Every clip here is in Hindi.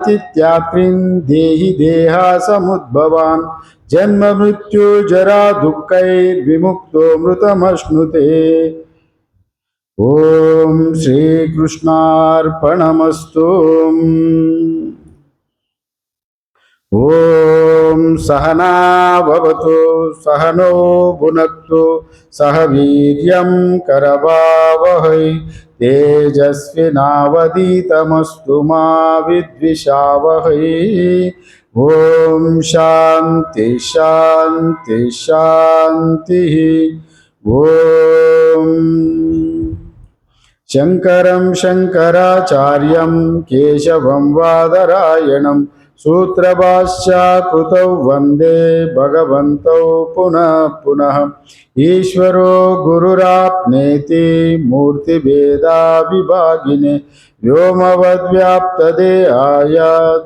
चित्यात्रिं देहि देहा समुद्भवान् जन्म मृत्यु जरा दुःखैर्विमुक्तो मृतमश्नुते। ओम श्री कृष्णार्पणमस्तु। ओम सहना भवतु सहनो भुनक्तु सह वीर्यं करवावहै तेजस्विनावधीतमस्तु मा विद्विषावहै। ओम शांति शांति शांति। ओम शंकरं शंकराचार्यं केशवं बादरायणं सूत्रभाष्यकृतौ वंदे भगवन्तौ पुनः पुनः। ईश्वरो गुरुरात्मेति मूर्तिभेदाविभागिने व्योमवद्व्याप्तदेहाय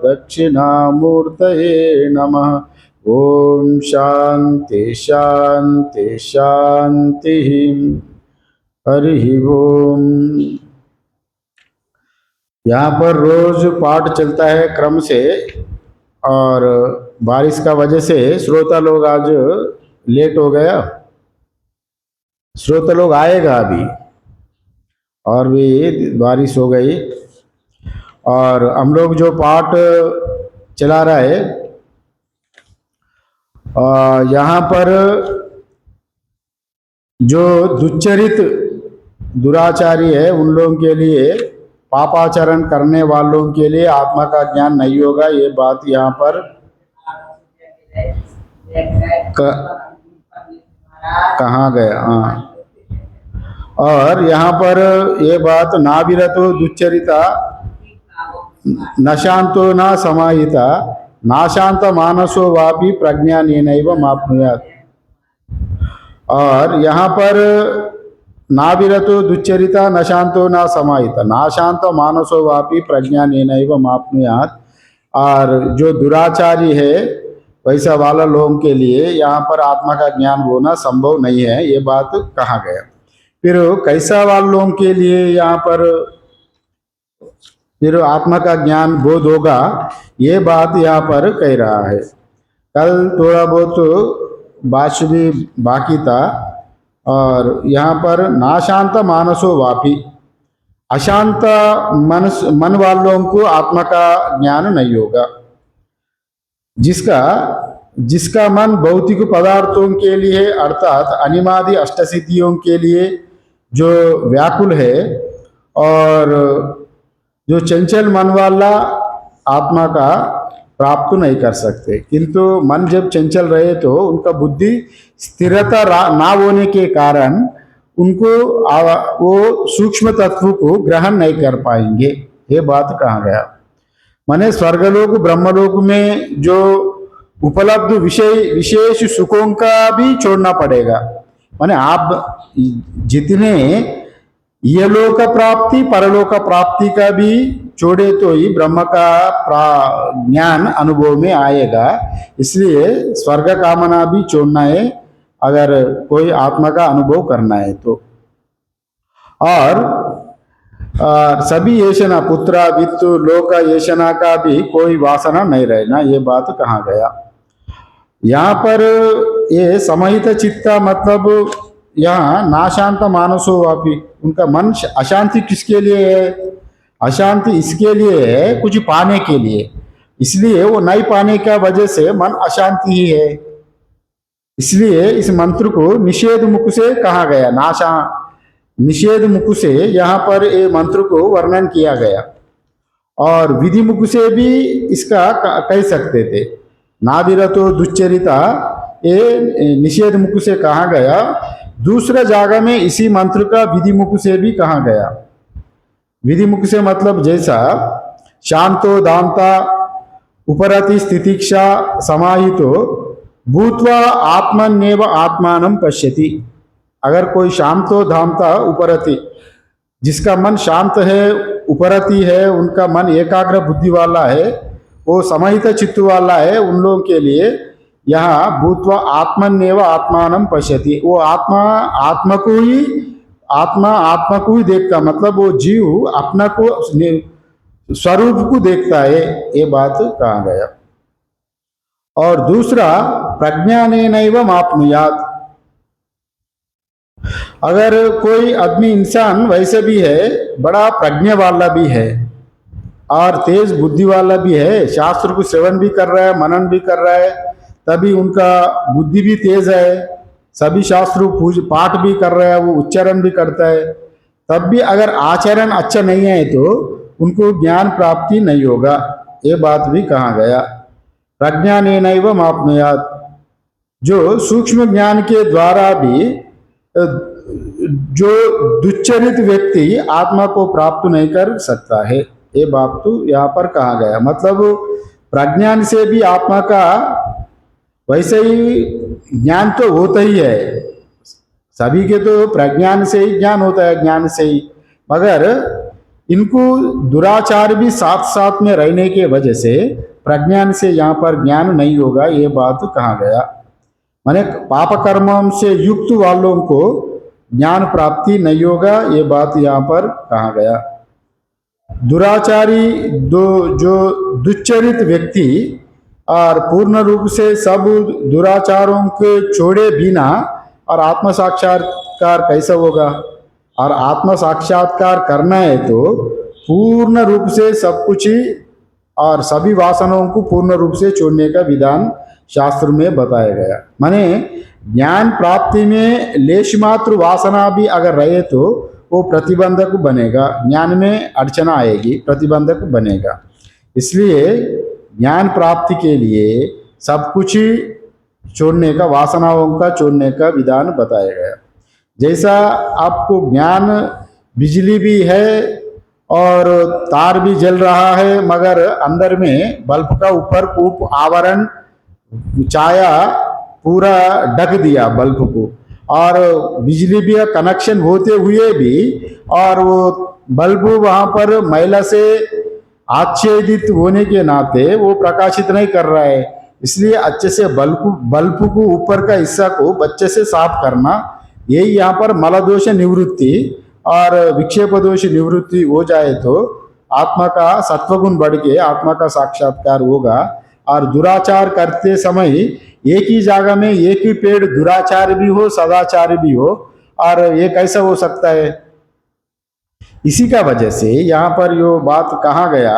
दक्षिणामूर्तये नमः। ओम शांति शांति शांति। हरि ओम। यहाँ पर रोज पाठ चलता है क्रम से, और बारिश का वजह से श्रोता लोग आज लेट हो गया। श्रोता लोग आएगा अभी, और भी बारिश हो गई। और हम लोग जो पाठ चला रहा है, यहाँ पर जो दुच्चरित दुराचारी है उन लोगों के लिए, पापाचरण करने वालों के लिए आत्मा का ज्ञान नहीं होगा। ये बात यहाँ पर कहाँ गया? हाँ, और यहाँ पर ये बात नाविरतो दुच्चरिता नशांतो न समाहिता नाशांत मानसो वापि प्रज्ञानेनैव माप्नुयात्। और यहाँ पर नाविरतो दुच्चरिता नशांतो न समाहिता नाशांत मानसो वापि प्रज्ञानेनैव माप्नुयात्। और जो दुराचारी है वैसा वाला लोगों के लिए यहाँ पर आत्मा का ज्ञान होना संभव नहीं है, ये बात कहा गया। फिर कैसा वाले लोगों के लिए यहाँ पर फिर आत्मा का ज्ञान बोध होगा, ये बात यहाँ पर कह रहा है। कल थोड़ा बहुत भाष्य भी बाकी था, और यहाँ पर नाशांत मानसो वापी, अशांत मन वालों को आत्मा का ज्ञान नहीं होगा। जिसका मन भौतिक पदार्थों के लिए अर्थात अनिमादि अष्टसिद्धियों के लिए जो व्याकुल है, और जो चंचल मन वाला आत्मा का प्राप्त नहीं कर सकते। किंतु मन जब चंचल रहे तो उनका बुद्धि स्थिरता ना होने के कारण उनको वो सूक्ष्म तत्व को ग्रहण नहीं कर पाएंगे। ये बात कहा गया। माने स्वर्गलोक ब्रह्मलोक में जो उपलब्ध विशेष सुखों का भी छोड़ना पड़ेगा। माने आप जितने ये लोक प्राप्ति परलोक प्राप्ति का भी छोड़े तो ही ब्रह्म का ज्ञान अनुभव में आएगा। इसलिए स्वर्ग कामना भी छोड़ना है अगर कोई आत्मा का अनुभव करना है तो। और सभी येषणा पुत्र वित्त लोक येषणा का भी कोई वासना नहीं रहना, ये बात कहा गया। यहाँ पर ये समाहित चित्ता मतलब यहाँ नाशांत मानसो वापी, उनका मन अशांति किसके लिए है? अशांति इसके लिए है कुछ पाने के लिए, इसलिए वो नहीं पाने का वजह से मन अशांति ही है। इसलिए इस मंत्र को निषेध मुख से कहा गया। निषेध मुख से यहाँ पर ये मंत्र को वर्णन किया गया, और विधि मुख से भी इसका कह सकते थे। नाविरतो दुच्चरिता ये निषेध मुख से कहा गया। दूसरा जगह में इसी मंत्र का विधि मुख से भी कहा गया। विधि मुख से मतलब जैसा शांतो दांता उपरति स्थितिक्षा समाहितो भूत्वा आत्मन्येव आत्मानं पश्यति। अगर कोई शांतो धामता उपरति, जिसका मन शांत है, उपरति है, उनका मन एकाग्र बुद्धि वाला है, वो समाहित चित्त वाला है, उन लोगों के लिए यहाँ भूत्वा आत्मन्येव आत्मानं पश्यति। वो आत्मा को ही देखता, मतलब वो जीव अपना को स्वरूप को देखता है, ये बात कहा गया। और दूसरा, प्रज्ञानेनैव माप्नुयात्। अगर कोई आदमी इंसान वैसे भी है, बड़ा प्रज्ञा वाला भी है और तेज बुद्धि वाला भी है, शास्त्र को श्रवण भी कर रहा है, मनन भी कर रहा है, तभी उनका बुद्धि भी तेज है, सभी शास्त्रों पूज पाठ भी कर रहा है, वो उच्चारण भी करता है, तब भी अगर आचरण अच्छा नहीं है तो उनको ज्ञान प्राप्ति नहीं होगा, ये बात भी कहा गया। प्रज्ञानेनैव माप्नुयात्। जो सूक्ष्म ज्ञान के द्वारा भी जो दुच्चरित व्यक्ति आत्मा को प्राप्त नहीं कर सकता है, ये बात तो यहाँ पर कहा गया। मतलब प्रज्ञान से भी आत्मा का वैसे ही ज्ञान तो होता ही है, सभी के तो प्रज्ञान से ही ज्ञान होता है, ज्ञान से ही, मगर इनको दुराचार भी साथ साथ में रहने के वजह से प्रज्ञान से यहाँ पर ज्ञान नहीं होगा, ये बात कहा गया। माने पाप कर्मों से युक्त वालों को ज्ञान प्राप्ति नहीं होगा, ये बात यहाँ पर कहा गया। दुराचारी जो दुच्चरित व्यक्ति और पूर्ण रूप से सब दुराचारों के छोड़े बिना और आत्म साक्षात्कार कैसे होगा? और आत्म साक्षात्कार करना है तो पूर्ण रूप से सब कुछ ही और सभी वासनाओं को पूर्ण रूप से छोड़ने का विधान शास्त्र में बताया गया। माने ज्ञान प्राप्ति में लेश मात्र वासना भी अगर रहे तो वो प्रतिबंधक बनेगा, ज्ञान में अड़चना आएगी, प्रतिबंधक बनेगा। इसलिए ज्ञान प्राप्ति के लिए सब कुछ छोड़ने का, वासनाओं का छोड़ने का विधान बताया गया। जैसा आपको ज्ञान बिजली भी है और तार भी जल रहा है, मगर अंदर में बल्ब का ऊपर कूप आवरण छाया पूरा ढक दिया बल्ब को, और बिजली भी कनेक्शन होते हुए भी और वो बल्ब वहां पर मैला से आच्छादित होने के नाते वो प्रकाशित नहीं कर रहा है। इसलिए अच्छे से बल्ब को ऊपर का हिस्सा को बच्चे से साफ करना, यही यहाँ पर मल दोष निवृत्ति और विक्षेप दोष निवृत्ति हो जाए तो आत्मा का सत्वगुण बढ़ के आत्मा का साक्षात्कार होगा। और दुराचार करते समय एक ही जगह में एक ही पेड़ दुराचार भी हो सदाचार भी हो, और ये कैसा हो सकता है? इसी का वजह से यहाँ पर जो बात कहा गया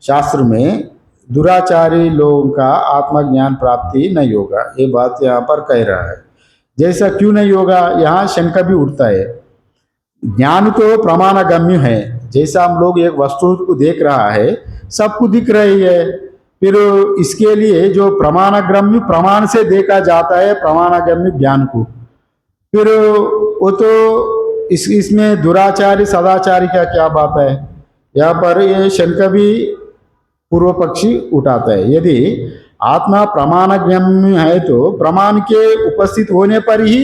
शास्त्र में, दुराचारी लोगों का आत्मज्ञान प्राप्ति नहीं होगा, ये बात यहाँ पर कह रहा है। जैसा क्यों नहीं होगा, यहाँ शंका भी उठता है। ज्ञान तो प्रमाणगम्य है, जैसा हम लोग एक वस्तु को देख रहा है, सबको दिख रही है, फिर इसके लिए जो प्रमाणगम्य प्रमाण से देखा जाता है प्रमाणगम्य ज्ञान को, फिर वो तो इसमें दुराचारी सदाचारी का क्या बात है? यहाँ पर ये शंका भी पूर्व पक्षी उठाता है। यदि आत्मा प्रमाणगम्य है तो प्रमाण के उपस्थित होने पर ही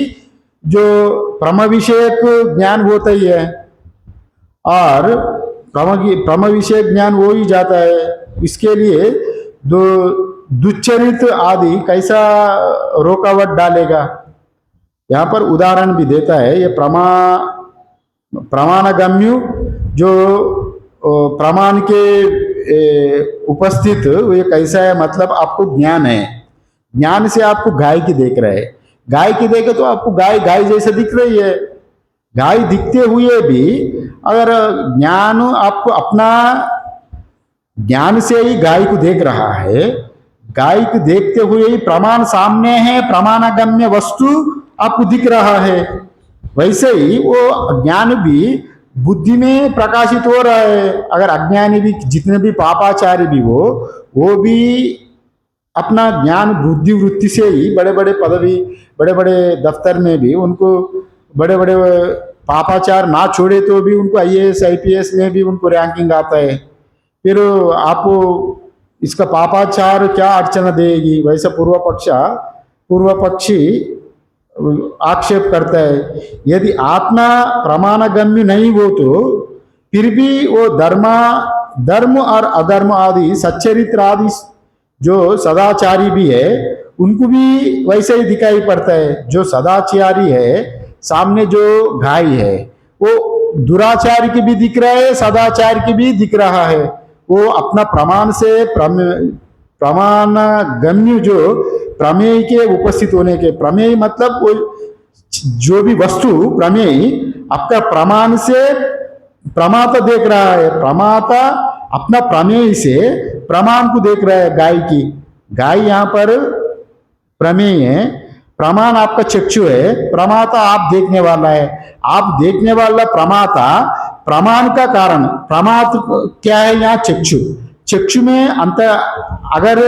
जो प्रम विषयक ज्ञान होता ही है, और प्रम विषय ज्ञान हो ही जाता है। इसके लिए दो दुच्चरित आदि कैसा रोकावट डालेगा? यहाँ पर उदाहरण भी देता है। ये प्रमाणगम्य जो प्रमाण के उपस्थित ये कैसा है? मतलब आपको ज्ञान है, ज्ञान से आपको गाय की देख रहे हैं, गाय की देखे तो आपको गाय गाय जैसे दिख रही है। गाय दिखते हुए भी अगर ज्ञान आपको अपना ज्ञान से ही गाय को देख रहा है, गाय को देखते हुए ही प्रमाण सामने है, प्रमाणगम्य वस्तु आपको दिख रहा है, वैसे ही वो ज्ञान भी बुद्धि में प्रकाशित हो रहा है। अगर अज्ञानी भी, जितने भी पापाचारी भी हो, वो भी अपना ज्ञान बुद्धि वृत्ति से ही बड़े बड़े पदवी, बड़े बड़े दफ्तर में भी उनको बड़े बड़े पापाचार ना छोड़े तो भी उनको IAS IPS में भी उनको रैंकिंग आता है। फिर आपको इसका पापाचार क्या अड़चना देगी? वैसा पूर्व पक्षी आक्षेप करता है। यदि आत्मा प्रमाणगम्य नहीं हो तो फिर भी वो धर्म और अधर्म आदि सच्चरित्र आदि जो सदाचारी भी है उनको भी वैसे ही दिखाई पड़ता है। जो सदाचारी है, सामने जो गाय है, वो दुराचार की भी दिख रहा है, सदाचार की भी दिख रहा है। वो अपना प्रमाण से प्रमाण गम्य जो प्रमेय के उपस्थित होने के, प्रमेय मतलब वो जो भी वस्तु प्रमेय आपका प्रमाण से प्रमाता देख रहा है, प्रमाता अपना प्रमेय से प्रमाण को देख रहा है। गाय की, गाय यहाँ पर प्रमेय है, प्रमाण आपका चक्षु है, प्रमाता आप देखने वाला है। आप देखने वाला प्रमाता प्रमाण का कारण, प्रमात क्या है यहाँ? चक्षु। चक्षु में अंत, अगर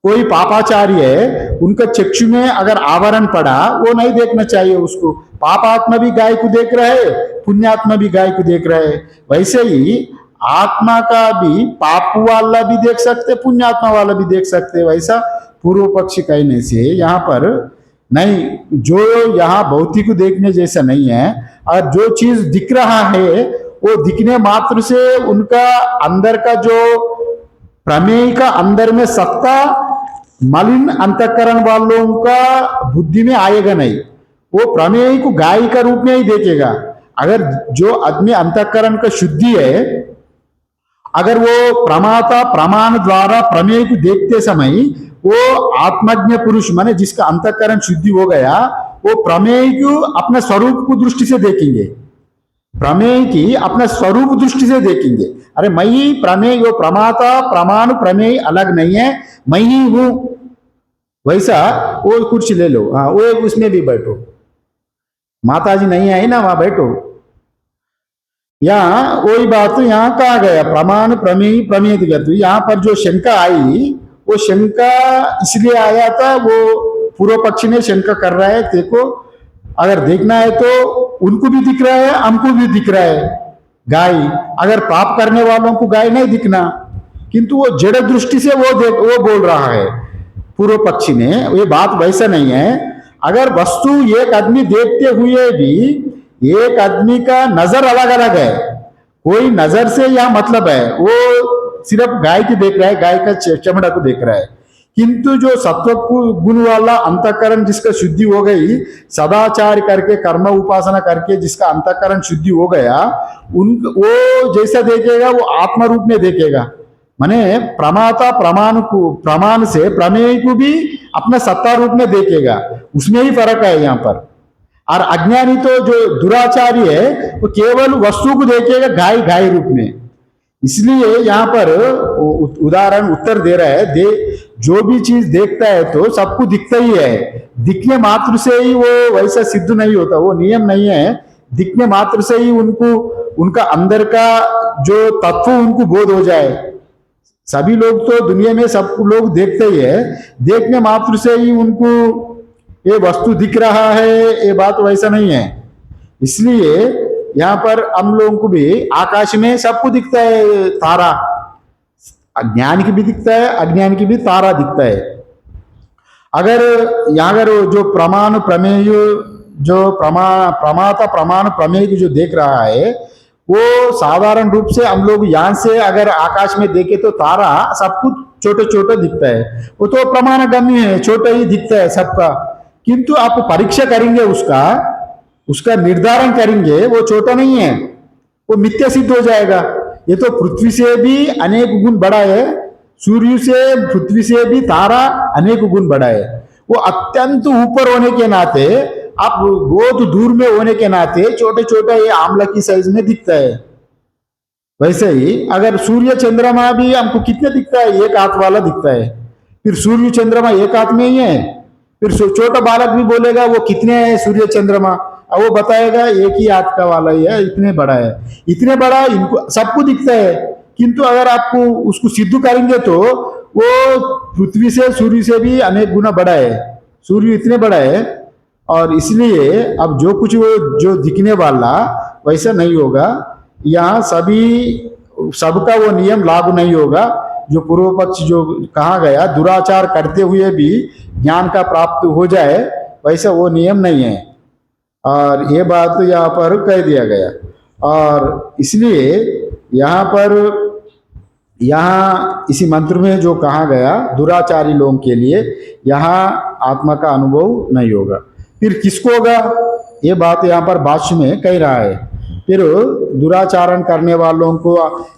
कोई पापाचार्य है, उनका चक्षु में अगर आवरण पड़ा, वो नहीं देखना चाहिए उसको। पापात्मा भी गाय को देख रहा है, पुण्यात्मा भी गाय को देख रहा है। वैसे ही आत्मा का भी पाप वाला भी देख सकते, पुण्यात्मा वाला भी देख सकते। वैसा पूर्व पक्षी कहने से यहाँ पर नहीं, जो यहाँ भौतिक देखने जैसा नहीं है। और जो चीज दिख रहा है वो दिखने मात्र से उनका अंदर का जो प्रमेय का अंदर में सत्ता मलिन अंतःकरण वालों का बुद्धि में आएगा नहीं। वो प्रमेय को गाय का रूप में ही देखेगा। अगर जो आदमी अंतःकरण का शुद्धि है, अगर वो प्रमाता प्रमाण द्वारा प्रमेय को देखते समय वो आत्मज्ञ पुरुष माने जिसका अंतःकरण शुद्धि हो गया, वो प्रमेय को अपने स्वरूप को दृष्टि से देखेंगे, प्रमेय की अपने स्वरूप दृष्टि से देखेंगे। अरे मैं ही प्रमेय, वो प्रमाता प्रमाण प्रमेय अलग नहीं है, मैं ही हूं। वैसा वो कुर्सी ले लो, हाँ वो उसमें भी बैठो, माता जी नहीं आई ना, वहां बैठो। यहाँ वही बात यहाँ कहा गया, प्रमाण प्रमेय प्रमेय। यहाँ पर जो शंका आई, वो शंका इसलिए आया था, वो पूर्व पक्षी ने शंका कर रहा है, देखो अगर देखना है तो उनको भी दिख रहा है, हमको भी दिख रहा है गाय। अगर पाप करने वालों को गाय नहीं दिखना, किंतु वो जड़ दृष्टि से वो बोल रहा है पूर्व पक्षी ने। ये बात वैसा नहीं है। अगर वस्तु एक आदमी देखते हुए भी एक आदमी का नजर अलग अलग है, कोई नजर से यह मतलब है, वो सिर्फ गाय की देख रहा है, गाय का चमड़ा को देख रहा है। किंतु जो सत्व गुण वाला अंतःकरण जिसका शुद्धि हो गई, सदाचार करके कर्म उपासना करके जिसका अंतःकरण शुद्धि हो गया, वो जैसा देखेगा वो आत्मा रूप में देखेगा। माने प्रमाता प्रमाण से प्रमेय को भी अपना सत्ता रूप में देखेगा। उसमें ही फर्क है यहाँ पर। और अज्ञानी तो जो दुराचारी है वो केवल वस्तु को देखेगा गाय रूप में। इसलिए यहाँ पर उदाहरण उत्तर दे रहा है, जो भी चीज देखता है तो सबको दिखता ही है, दिखने मात्र से ही वो वैसा सिद्ध नहीं होता, वो नियम नहीं है। दिखने मात्र से ही उनको उनका अंदर का जो तत्व उनको बोध हो जाए। सभी लोग तो दुनिया में सब लोग देखते ही है, देखने मात्र से ही उनको ये वस्तु दिख रहा है, ये बात वैसा नहीं है। इसलिए यहाँ पर हम लोगों को भी आकाश में सबको दिखता है तारा, अज्ञान की भी दिखता है, अज्ञान की भी तारा दिखता है। अगर यहाँ अगर जो प्रमाण प्रमेय जो प्रमाता प्रमाण प्रमेय की जो देख रहा है, वो साधारण रूप से हम लोग यहाँ से अगर आकाश में देखे तो तारा सब कुछ छोटे छोटे दिखता है, वो तो प्रमाण गम्य है, छोटा ही दिखता है सबका। किंतु आप परीक्षा करेंगे, उसका निर्धारण करेंगे, वो छोटा नहीं है, वो मिथ्या सिद्ध हो जाएगा। ये तो पृथ्वी से भी अनेक गुण बड़ा है, सूर्य से पृथ्वी से भी तारा अनेक गुण बड़ा है। वो अत्यंत ऊपर होने के नाते, आप बहुत दूर में होने के नाते छोटे छोटे ये आंवला की साइज में दिखता है। वैसे ही अगर सूर्य चंद्रमा भी हमको कितने दिखता है, एक हाथ वाला दिखता है। फिर सूर्य चंद्रमा एक हाथ में ही है, फिर छोटा बालक भी बोलेगा वो कितने है सूर्य चंद्रमा, और वो बताएगा एक ही हाथ का वाला ही है, इतने बड़ा है, इतने बड़ा इनको सबको दिखता है। किंतु अगर आपको उसको सिद्ध करेंगे तो वो पृथ्वी से सूर्य से भी अनेक गुना बड़ा है, सूर्य इतने बड़ा है। और इसलिए अब जो कुछ वो जो दिखने वाला वैसा नहीं होगा। यहाँ सबका वो नियम लागू नहीं होगा। जो पूर्व पक्ष जो कहा गया, दुराचार करते हुए भी ज्ञान का प्राप्त हो जाए, वैसा वो नियम नहीं है। और ये बात तो यहाँ पर कह दिया गया। और इसलिए यहाँ इसी मंत्र में जो कहा गया, दुराचारी लोगों के लिए यहाँ आत्मा का अनुभव नहीं होगा। फिर किसको होगा, ये बात यहाँ पर भाष्य में कह रहा है। फिर दुराचारण करने वालों को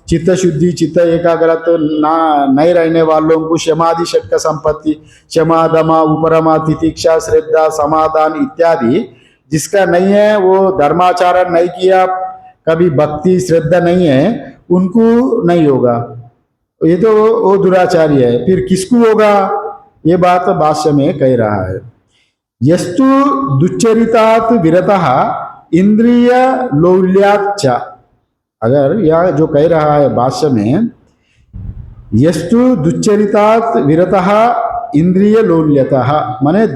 चित्त शुद्धि चित्त एकाग्रता ना नहीं रहने वालों को क्षमादि षटक संपत्ति क्षमा दमा उपरमा तितिक्षा श्रद्धा समाधान इत्यादि जिसका नहीं है, वो धर्माचरण नहीं किया, कभी भक्ति श्रद्धा नहीं है, उनको नहीं होगा। ये तो वो दुराचारी है। फिर किसको होगा, ये बात भाष्य में कह रहा है। यस्तु दुच्चरितात् विरतः इंद्रिय लौल्याच्च, अगर यह जो कह रहा है भाष्य में, यस्तु दुच्चरितात् विरतः इंद्रिय लौल्यतः, माने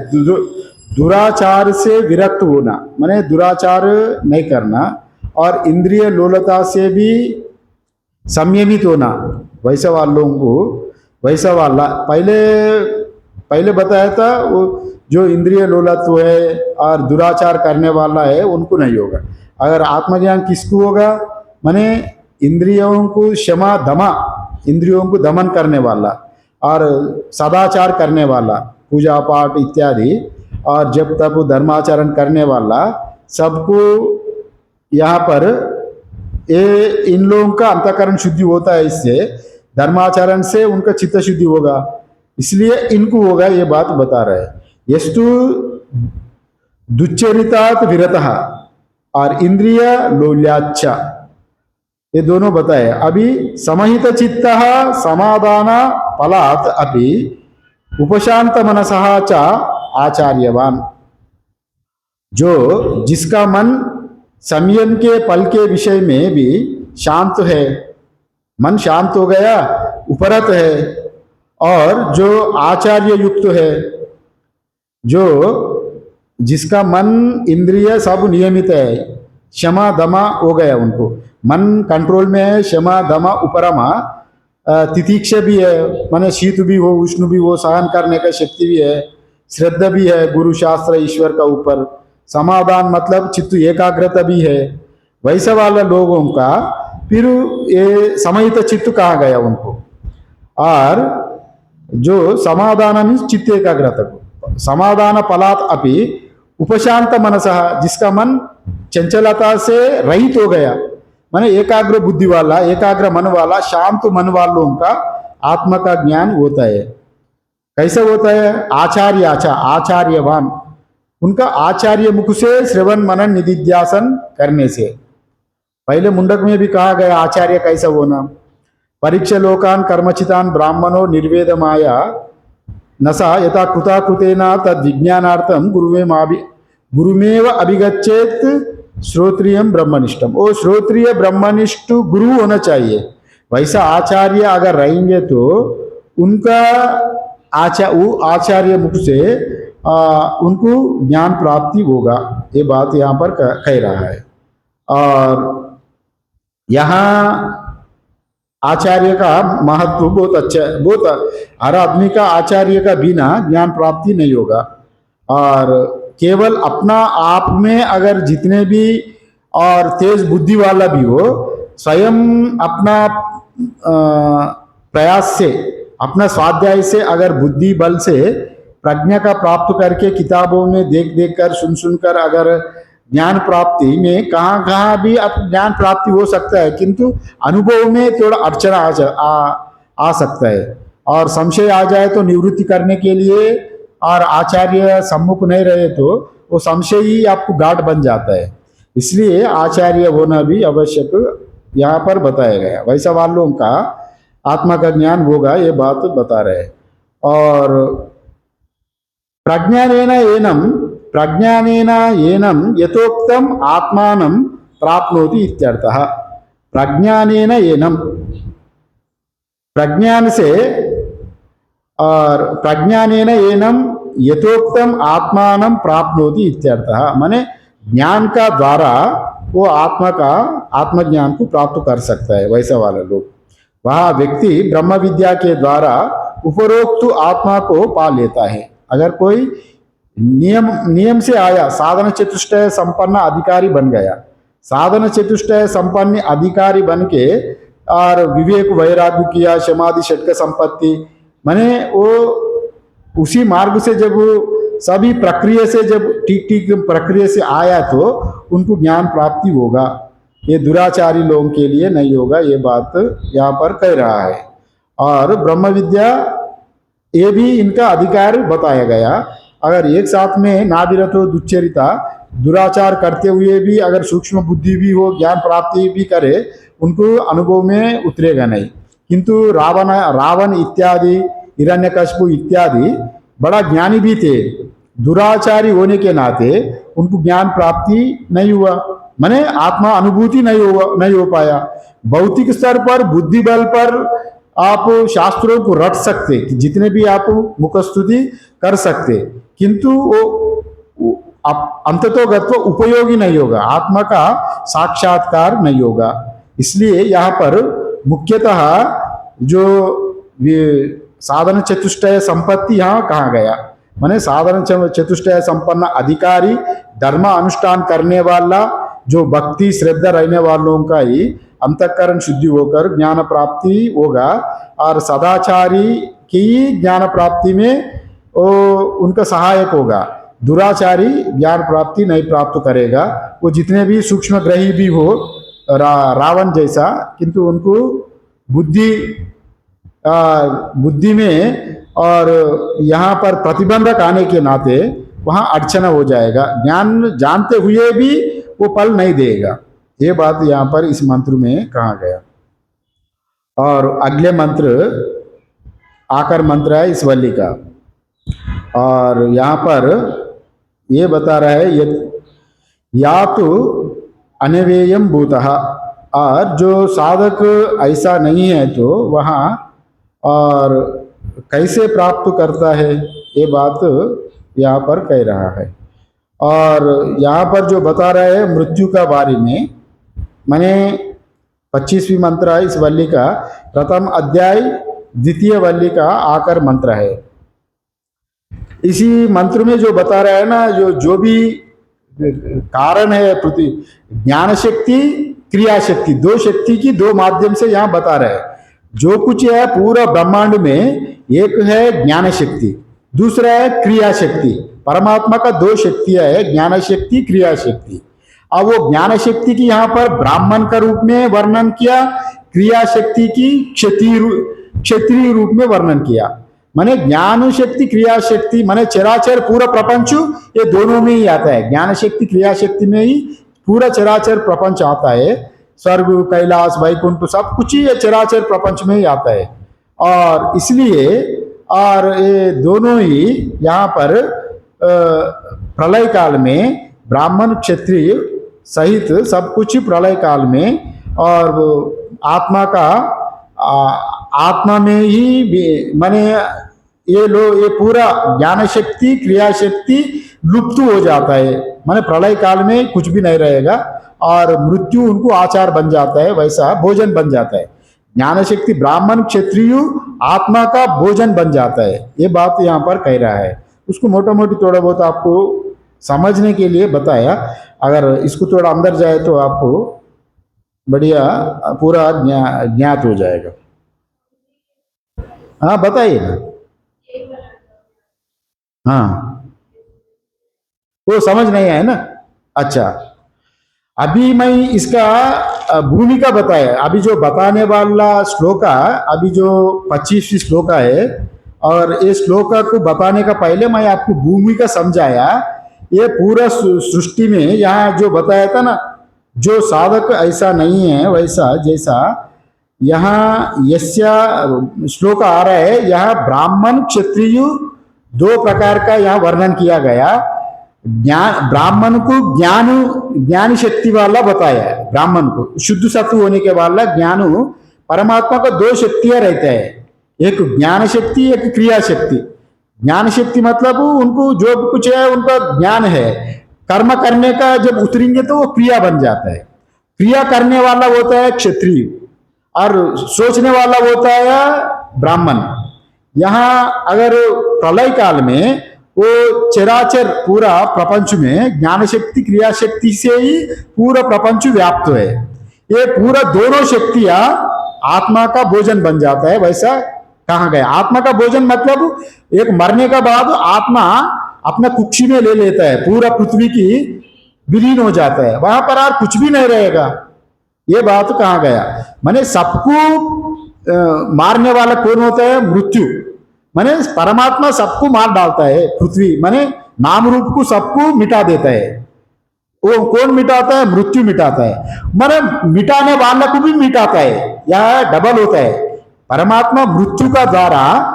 दुराचार से विरक्त होना, माने दुराचार नहीं करना, और इंद्रिय लोलता से भी संयमित होना। वैसा वालों को, वैसा वाला पहले बताया था, वो जो इंद्रिय लोलत्व है और दुराचार करने वाला है उनको नहीं होगा। अगर आत्मज्ञान किसको होगा, माने इंद्रियों को क्षमा दमा, इंद्रियों को दमन करने वाला और सदाचार करने वाला, पूजा पाठ इत्यादि और जब तब धर्माचरण करने वाला, सबको यहाँ पर ये इन लोगों का अंतःकरण शुद्धि होता है। इससे धर्माचरण से उनका चित्त शुद्धि होगा, इसलिए इनको होगा, ये बात बता रहे हैं। यस्तु दुच्चरितात् विरतः और इंद्रिय लौल्याच्च, ये दोनों बताए। अभी समहित चित्तः समाधान फलात् अपि उपशांत मनसः च आचार्यवान, जो जिसका मन संयम के फल के विषय में भी शांत है, मन शांत हो गया, उपरत है, और जो आचार्य युक्त है, जो जिसका मन इंद्रिय सब नियमित है, क्षमा दमा हो गया, उनको मन कंट्रोल में है, क्षमा दमा उपरमा, तितिक्ष भी है, माने शीत भी हो उष्ण भी हो, सहन करने का शक्ति भी है, श्रद्धा भी है गुरु शास्त्र ईश्वर का ऊपर, समाधान मतलब चित्त एकाग्रता भी है। वैसा वाला लोगों का फिर ये समहित चित्त कहा गया उनको। और जो समाधान मीन्स चित्त एकाग्रता को, समाधान फलात् अपि उपशांत मनसः, जिसका मन चंचलता से रहित हो गया, माने एकाग्र बुद्धि वाला, एकाग्र मन वाला, शांत मन वालों का आत्मा का ज्ञान होता है। कैसे होता है, आचार्यवान, उनका आचार्य मुख से श्रवण मनन निधिध्यासन करने से। पहले मुंडक में भी कहा गया आचार्य कैसा होना, परीक्षा लोकान कर्मचितान ब्राह्मणो निर्वेद माया नसा यथा कृता कृतेना तद विज्ञानार्थम गुरुमेव अभिगच्छेत श्रोत्रियम ब्रह्मनिष्ठम। वो श्रोत्रिय ब्रह्मनिष्ठ गुरु होना चाहिए। वैसा आचार्य अगर रहेंगे तो उनका आचार्य मुख से उनको ज्ञान प्राप्ति होगा, ये बात यहाँ पर कह रहा है। और यहाँ आचार्य का महत्व बहुत अच्छा है, बहुत, हर आदमी का आचार्य का बिना ज्ञान प्राप्ति नहीं होगा। और केवल अपना आप में अगर जितने भी और तेज बुद्धि वाला भी हो, स्वयं अपना प्रयास से, अपना स्वाध्याय से अगर बुद्धि बल से प्रज्ञा का प्राप्त करके किताबों में देख देख कर सुन सुन कर अगर ज्ञान प्राप्ति में कहाँ कहाँ भी अब ज्ञान प्राप्ति हो सकता है, किंतु अनुभव में थोड़ा अड़चन आ सकता है। और संशय आ जाए तो निवृत्ति करने के लिए और आचार्य सम्मुख नहीं रहे तो वो संशय ही आपको गाढ़ बन जाता है। इसलिए आचार्य होना भी आवश्यक यहाँ पर बताया गया। वैसा वालों का आत्मा का ज्ञान होगा, ये बात बता रहे। और प्रज्ञानेन एनं यथोक्तम आत्मानं प्राप्नोति इत्यर्थः। प्रज्ञानेन एनं, प्रज्ञान से, और प्रज्ञानेन एनं यथोक्तम आत्मानं प्राप्नोति इत्यर्थः, माने ज्ञान का द्वारा वो आत्मा का आत्मज्ञान को प्राप्त कर सकता है। वैसा वाला लोग, वह व्यक्ति ब्रह्म विद्या के द्वारा उपरोक्त आत्मा को पा लेता है। अगर कोई नियम से आया, साधन चतुष्टय संपन्न अधिकारी बन गया, साधन चतुष्टय संपन्न अधिकारी बन के और विवेक वैराग्य किया, समाधि षटक संपत्ति, माने वो उसी मार्ग से जब सभी प्रक्रिया से जब ठीक ठीक प्रक्रिया से आया तो उनको ज्ञान प्राप्ति होगा। ये दुराचारी लोगों के लिए नहीं होगा, ये बात यहाँ पर कह रहा है। और ब्रह्म विद्या ये भी इनका अधिकार बताया गया। अगर एक साथ में नाभिरतो दुच्चरिता, दुराचार करते हुए भी अगर सूक्ष्म बुद्धि भी हो, ज्ञान प्राप्ति भी करे, उनको अनुभव में उतरेगा नहीं। किंतु रावण रावण इत्यादि, हिरण्यकशिपु इत्यादि बड़ा ज्ञानी भी थे, दुराचारी होने के नाते उनको ज्ञान प्राप्ति नहीं हुआ, माने आत्मा अनुभूति नहीं हो पाया। भौतिक स्तर पर बुद्धि बल पर आप शास्त्रों को रट सकते, जितने भी आप मुखस्तुति कर सकते, किंतु वो अंततोगत्व उपयोगी नहीं होगा, आत्मा का साक्षात्कार नहीं होगा। इसलिए यहाँ पर मुख्यतः जो साधन चतुष्टय संपत्ति यहाँ कहा गया, माने साधन चतुष्टय संपन्न अधिकारी, धर्म अनुष्ठान करने वाला, जो भक्ति श्रद्धा रहने वालों का ही अंतःकरण शुद्धि होकर ज्ञान प्राप्ति होगा। और सदाचारी की ज्ञान प्राप्ति में वो उनका सहायक होगा। दुराचारी ज्ञान प्राप्ति नहीं प्राप्त करेगा। वो जितने भी सूक्ष्म ग्रही भी हो, रावण जैसा, किंतु उनको बुद्धि में और यहाँ पर प्रतिबंधक आने के नाते वहाँ अड़चना हो जाएगा, ज्ञान जानते हुए भी वो फल नहीं देगा। ये बात यहाँ पर इस मंत्र में कहा गया। और अगले मंत्र आकर मंत्र है इस वल्ली का, और यहाँ पर ये बता रहा है या तो अनवेयम भूतः, और जो साधक ऐसा नहीं है तो वहाँ और कैसे प्राप्त करता है, ये बात यहाँ पर कह रहा है। और यहाँ पर जो बता रहा है मृत्यु का बारे में, माने 25वीं मंत्र है इस वल्ली का, प्रथम अध्याय द्वितीय वल्ली का आकर मंत्र है। इसी मंत्र में जो बता रहा है ना, जो भी कारण है पृथ्वी, ज्ञान शक्ति क्रिया शक्ति, दो शक्ति की दो माध्यम से यहाँ बता रहा है। जो कुछ है पूरा ब्रह्मांड में, एक है ज्ञान शक्ति, दूसरा है क्रिया शक्ति। परमात्मा का दो शक्तियां है, ज्ञान शक्ति क्रिया शक्ति। अब वो ज्ञान शक्ति की यहाँ पर ब्राह्मण का रूप में वर्णन किया, क्रिया शक्ति की क्षत्रिय रूप में वर्णन किया। माने ज्ञान शक्ति क्रिया शक्ति, माने चराचर पूरा प्रपंच ये दोनों में ही आता है। ज्ञान शक्ति क्रिया शक्ति में ही पूरा चराचर प्रपंच आता है। स्वर्ग कैलाश वैकुंठ सब कुछ ही ये चराचर प्रपंच में ही आता है। और इसलिए और ये दोनों ही यहाँ पर प्रलय काल में ब्राह्मण क्षत्रिय सहित सब कुछ प्रलय काल में, और आत्मा का आत्मा में ही माने ये पूरा ज्ञान शक्ति क्रिया शक्ति लुप्त हो जाता है। माने प्रलय काल में कुछ भी नहीं रहेगा और मृत्यु उनको आचार बन जाता है, वैसा भोजन बन जाता है। ज्ञान शक्ति ब्राह्मण क्षत्रिय आत्मा का भोजन बन जाता है, ये बात यहाँ पर कह रहा है। उसको मोटा मोटी थोड़ा बहुत आपको समझने के लिए बताया। अगर इसको थोड़ा अंदर जाए तो आपको बढ़िया पूरा ज्ञात हो जाएगा। हाँ बताइए ना। हाँ वो समझ नहीं आया ना। अच्छा, अभी मैं इसका भूमिका बताया। अभी जो बताने वाला श्लोका, अभी जो 25वीं श्लोका है, और ये श्लोका को बताने का पहले मैं आपको भूमिका समझाया। ये पूरा सृष्टि में यहाँ जो बताया था ना, जो साधक ऐसा नहीं है वैसा, जैसा यहाँ यस्या श्लोक आ रहा है, यहाँ ब्राह्मण क्षत्रिय दो प्रकार का यहाँ वर्णन किया गया। ज्ञान ब्राह्मण को ज्ञान शक्ति वाला बताया है, ब्राह्मण को शुद्ध सत्व होने के वाला ज्ञान। परमात्मा का दो शक्तियां रहता है, एक ज्ञान शक्ति एक क्रिया शक्ति। ज्ञान शक्ति मतलब उनको जो कुछ है उनका ज्ञान है, कर्म करने का जब उतरेंगे तो वो क्रिया बन जाता है। क्रिया करने वाला होता है क्षत्रिय और सोचने वाला होता है ब्राह्मण। यहाँ अगर प्रलय काल में वो चराचर पूरा प्रपंच में ज्ञान शक्ति क्रिया शक्ति से ही पूरा प्रपंच व्याप्त है। ये पूरा दोनों शक्तियां आत्मा का भोजन बन जाता है, वैसा कहा गया। आत्मा का भोजन मतलब एक मरने का बाद आत्मा अपना कुक्षी में ले लेता है, पूरा पृथ्वी की विलीन हो जाता है, वहां पर और कुछ भी नहीं रहेगा। ये बात कहा गया। माने सबको मारने वाला कौन होता है? मृत्यु। माने परमात्मा सबको मार डालता है, पृथ्वी माने नाम रूप को सबको मिटा देता है। वो कौन मिटाता है? मृत्यु मिटाता है। माने मिटाने वाला को भी मिटाता है, यह डबल होता है। परमात्मा मृत्यु का द्वारा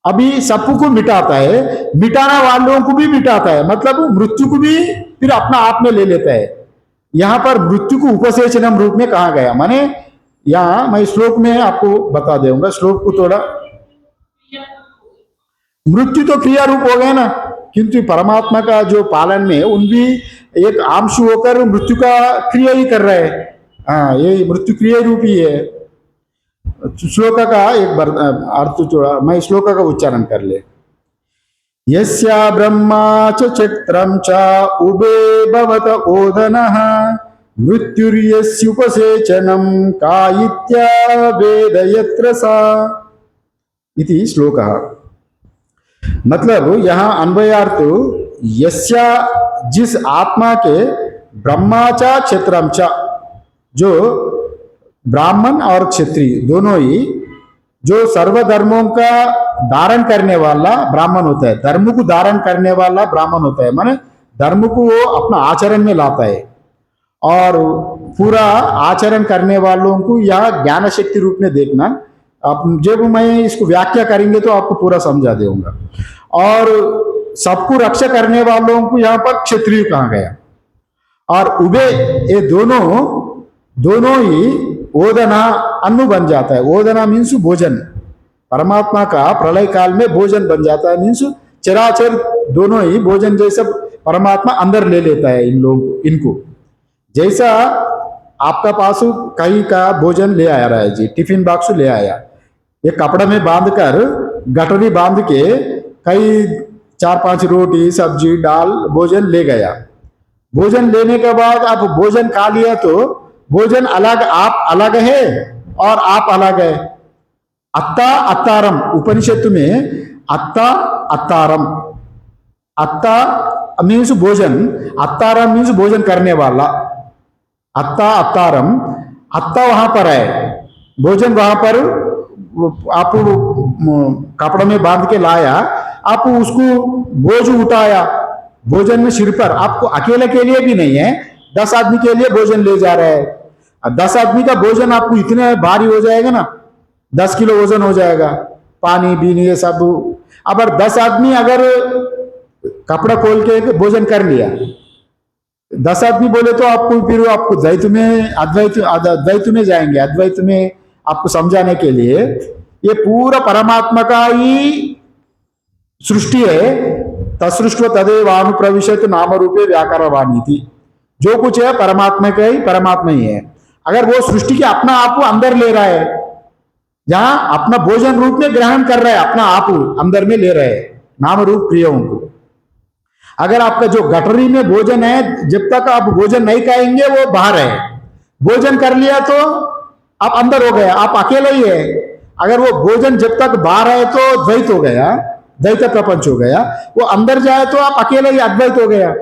अभी सबको मिटाता है, मिटाने वालों को भी मिटाता है, मतलब मृत्यु को भी फिर अपना आप में ले लेता है। यहां पर मृत्यु को उपसेचनम रूप में कहा गया। माने यहां मैं श्लोक में आपको बता दूंगा, श्लोक को थोड़ा। मृत्यु तो क्रिया रूप हो गया ना, किंतु परमात्मा का जो पालन में उन भी एक आंश होकर मृत्यु का क्रिया ही कर रहे हैं। हाँ, ये मृत्यु क्रिया रूप ही है। श्लोक का एक अर्थ जोड़ा, मैं श्लोक का उच्चारण कर ले। यस्या ब्रह्मा च चक्रम च उबे भवत ओदनः मृत्युर्यस्युपसेचनं का इत्या वेद यत्र सा इति श्लोकः। मतलब यहाँ अन्वयार्थ, यस्या जिस आत्मा के ब्रह्मा च क्षेत्रम च, जो ब्राह्मण और क्षत्रिय दोनों ही, जो सर्वधर्मों का धारण करने वाला ब्राह्मण होता है, धर्म को धारण करने वाला ब्राह्मण होता है, माने धर्म को वो अपना आचरण में लाता है। और पूरा आचरण करने वालों को यह ज्ञान शक्ति रूप में देखना। आप जब मैं इसको व्याख्या करेंगे तो आपको पूरा समझा दूंगा। और सबको रक्षा करने वालों को यहाँ पर क्षत्रिय कहा गया। और उबे, ये दोनों ही ओदना अन्न बन जाता है। ओदना मीन्स भोजन, परमात्मा का प्रलय काल में भोजन बन जाता है, मीन्स चराचर दोनों ही भोजन जैसा परमात्मा अंदर ले लेता है इनको। जैसा आपका पास कहीं का भोजन ले आ रहा है जी, टिफिन बॉक्स ले आया, एक कपड़ा में बांधकर गठरी बांध के कई 4-5 रोटी सब्जी दाल भोजन ले गया। भोजन लेने के बाद आप भोजन खा लिया तो भोजन अलग, आप अलग है और आप अलग है। अत्ता अत्तारम, उपनिषद में अत्ता अत्तारम, अत्ता मीन्स भोजन, अत्तारम मीन्स भोजन करने वाला। अत्ता अत्तारम, अत्ता वहां पर है, भोजन वहां पर आप कपड़ों में बांध के लाया, आप उसको बोझ उठाया भोजन में सिर पर, आपको अकेले के लिए भी नहीं है, 10 आदमी के लिए भोजन ले जा रहे हैं। 10 आदमी का भोजन आपको इतने भारी हो जाएगा ना, 10 किलो वजन हो जाएगा, पानी बीनी ये सब। अब 10 आदमी अगर कपड़ा खोल के भोजन कर लिया, 10 आदमी बोले तो आपको फिर आपको द्वैत में अद्वैत में जाएंगे, अद्वैत में आपको समझाने के लिए। ये पूरा परमात्मा का ही सृष्टि है। तत्सृष्टि तदेव अनुप्रविशत नाम रूपे व्याकरवाणी थी, जो कुछ है परमात्मा का ही, परमात्मा ही है। अगर वो सृष्टि के अपना आप को अंदर ले रहा है, जहां अपना भोजन रूप में ग्रहण कर रहा है, अपना आप अंदर में ले रहे हैं नाम रूप क्रियाओं को। अगर आपका जो गठरी में भोजन है, जब तक आप भोजन नहीं खाएंगे वो बाहर है, भोजन कर लिया तो आप अंदर हो गया, आप अकेले ही है। अगर वो भोजन जब तक बाहर है तो द्वैत हो गया, द्वैत प्रपंच हो गया। वो अंदर जाए तो आप अकेले ही अद्वैत हो गया।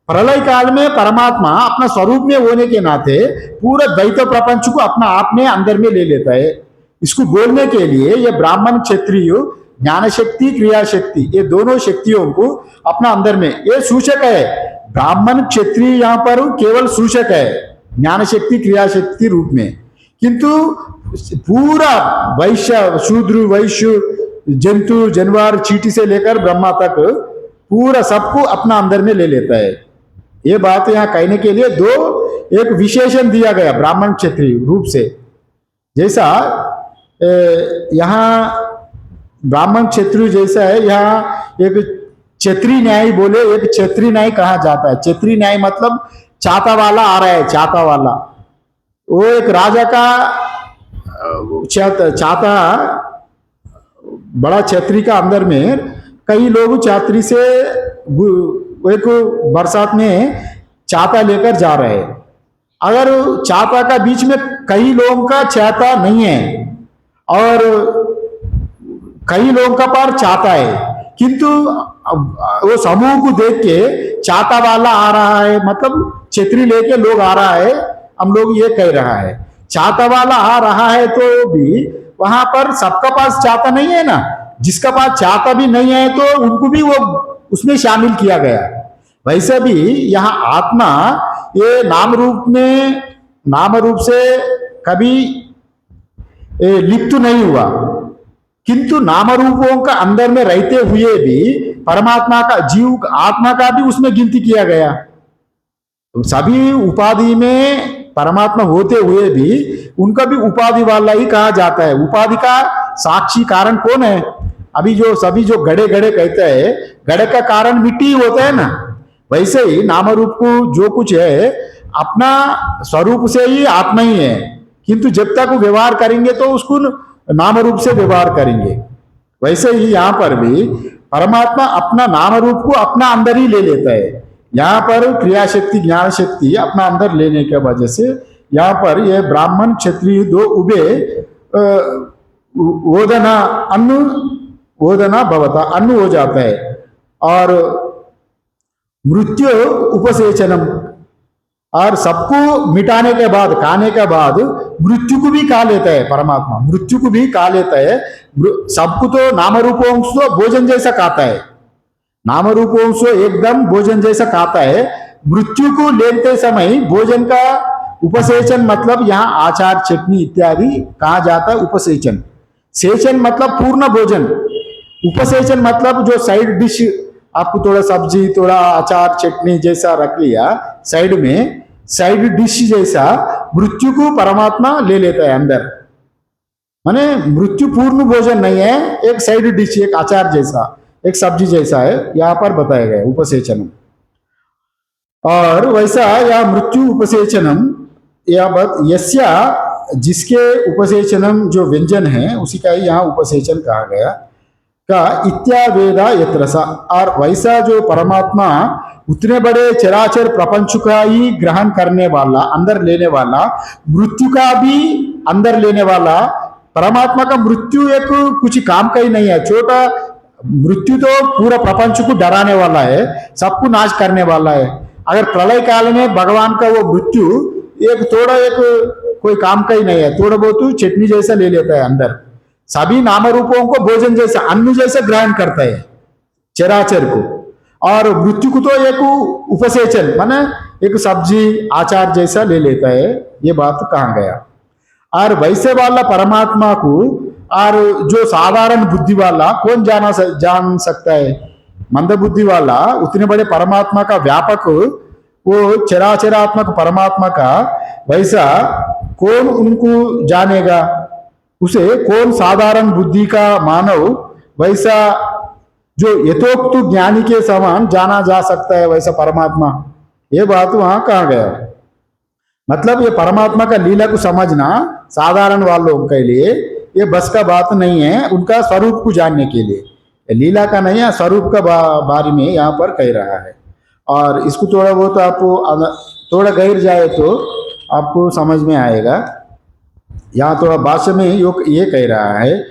प्रलय काल में परमात्मा अपना स्वरूप में होने के नाते पूरा द्वैत प्रपंच को अपना आप में अंदर में ले लेता है। इसको बोलने के लिए ये ब्राह्मण क्षत्रिय ज्ञान शक्ति क्रिया शक्ति, ये दोनों शक्तियों को अपना अंदर में, ये सूचक है। ब्राह्मण क्षत्रिय यहाँ पर केवल सूचक है ज्ञान शक्ति क्रिया शक्ति रूप में, किंतु पूरा वैश्य शूद्र वैश्य जंतु जानवर चींटी से लेकर ब्रह्मा तक पूरा सबको अपना अंदर में ले लेता है। ये बात यहाँ कहने के लिए एक विशेषण दिया गया ब्राह्मण क्षत्रिय रूप से। जैसा यहाँ ब्राह्मण क्षत्रिय जैसा है, यहाँ एक क्षत्रिय न्याय बोले, एक क्षत्रिय न्याय कहा जाता है। क्षत्रिय न्याय मतलब चाता वाला आ रहा है, चाता वाला, वो एक राजा का चाता, बड़ा छतरी का अंदर में कई लोग छतरी से एक बरसात में छाता लेकर जा रहे हैं। अगर छाता का बीच में कई लोगों का छाता नहीं है और कई लोगों का पार छाता है, किंतु वो समूह को देख के छाता वाला आ रहा है, मतलब छतरी लेके लोग आ रहा है, हम लोग ये कह रहा है। चाहता वाला आ रहा है तो भी वहां पर सबका पास चाहता नहीं है ना, जिसका पास चाहता भी नहीं है तो उनको भी वो उसमें शामिल किया गया। वैसे भी यहाँ आत्मा ये नाम रूप में, नाम रूप से कभी लिप्त नहीं हुआ, किंतु नाम रूपों का अंदर में रहते हुए भी परमात्मा का, जीव आत्मा का भी उसमें गिनती किया गया। तो सभी उपाधि में परमात्मा होते हुए भी उनका भी उपाधि वाला ही कहा जाता है। उपाधि का साक्षी कारण कौन है? अभी जो सभी जो गड़े गड़े कहते हैं, गड़े का कारण मिट्टी होता है ना, वैसे ही नाम रूप को जो कुछ है अपना स्वरूप से ही आत्मा ही है, किंतु जब तक वो व्यवहार करेंगे तो उसको नाम रूप से व्यवहार करेंगे। वैसे ही यहाँ पर भी परमात्मा अपना नाम रूप को अपना अंदर ही ले लेता है। यहाँ पर क्रिया शक्ति ज्ञान शक्ति अपना अंदर लेने के वजह से यहाँ पर ये ब्राह्मण क्षत्रिय दो उभे ओदना अन्न, ओदना भवता अन्न हो जाता है। और मृत्यु उपसेचनम, और सबको मिटाने के बाद, खाने के बाद मृत्यु को भी खा लेता है परमात्मा, मृत्यु को भी खा लेता है। सबको तो नाम रूपों तो भोजन जैसा खाता है, नाम रूपों से एकदम भोजन जैसा खाता है। मृत्यु को लेते समय भोजन का उपसेचन, मतलब यहाँ आचार चटनी इत्यादि कहा जाता है उपसेचन। सेचन मतलब पूर्ण भोजन, उपसेचन मतलब जो साइड डिश, आपको थोड़ा सब्जी थोड़ा अचार चटनी जैसा रख लिया साइड में, साइड डिश जैसा मृत्यु को परमात्मा ले लेता है अंदर। माने मृत्यु पूर्ण भोजन नहीं है, एक साइड डिश, एक अचार जैसा, एक सब्जी जैसा है, यहाँ पर बताया गया उपसेचनम। और वैसा या मृत्यु उपसेचनम या यस्या, जिसके उपसेचनम जो व्यंजन है उसी का ही यहाँ उपसेचन कहा गया का इत्यावेदा यत्रसा। और वैसा जो परमात्मा उतने बड़े चराचर प्रपंच का ही ग्रहण करने वाला, अंदर लेने वाला, मृत्यु का भी अंदर लेने वाला, परमात्मा का मृत्यु एक कुछ काम का ही नहीं है, छोटा मृत्यु तो पूरा प्रपंच को डराने वाला है, सबको नाश करने वाला है। अगर प्रलय काल में भगवान का वो मृत्यु एक थोड़ा एक कोई काम का ही नहीं है, थोड़ा बहुत चटनी जैसा ले लेता है अंदर, सभी नाम रूपों को भोजन जैसा अन्न जैसा ग्रहण करता है चराचर को। और मृत्यु को तो एक उपसेचन माने एक सब्जी आचार जैसा ले लेता है, ये बात कहा गया। और वैसे वाला परमात्मा को और जो साधारण बुद्धि वाला कौन जान सकता है? मंद बुद्धि वाला उतने बड़े परमात्मा का व्यापक, वो चराचरात्मक परमात्मा का वैसा कौन उनको जानेगा? उसे कौन साधारण बुद्धि का मानव वैसा जो यथोक्त ज्ञानी के समान जाना जा सकता है वैसा परमात्मा? ये बात वहां कहा गया। मतलब ये परमात्मा का लीला को समझना साधारण वालों के लिए ये बस का बात नहीं है, उनका स्वरूप को जानने के लिए। लीला का नहीं है, स्वरूप का बारे में यहाँ पर कह रहा है। और इसको थोड़ा बहुत आपको थोड़ा गहर जाए तो आपको समझ में आएगा। यहाँ थोड़ा भाष्य में ये कह रहा है,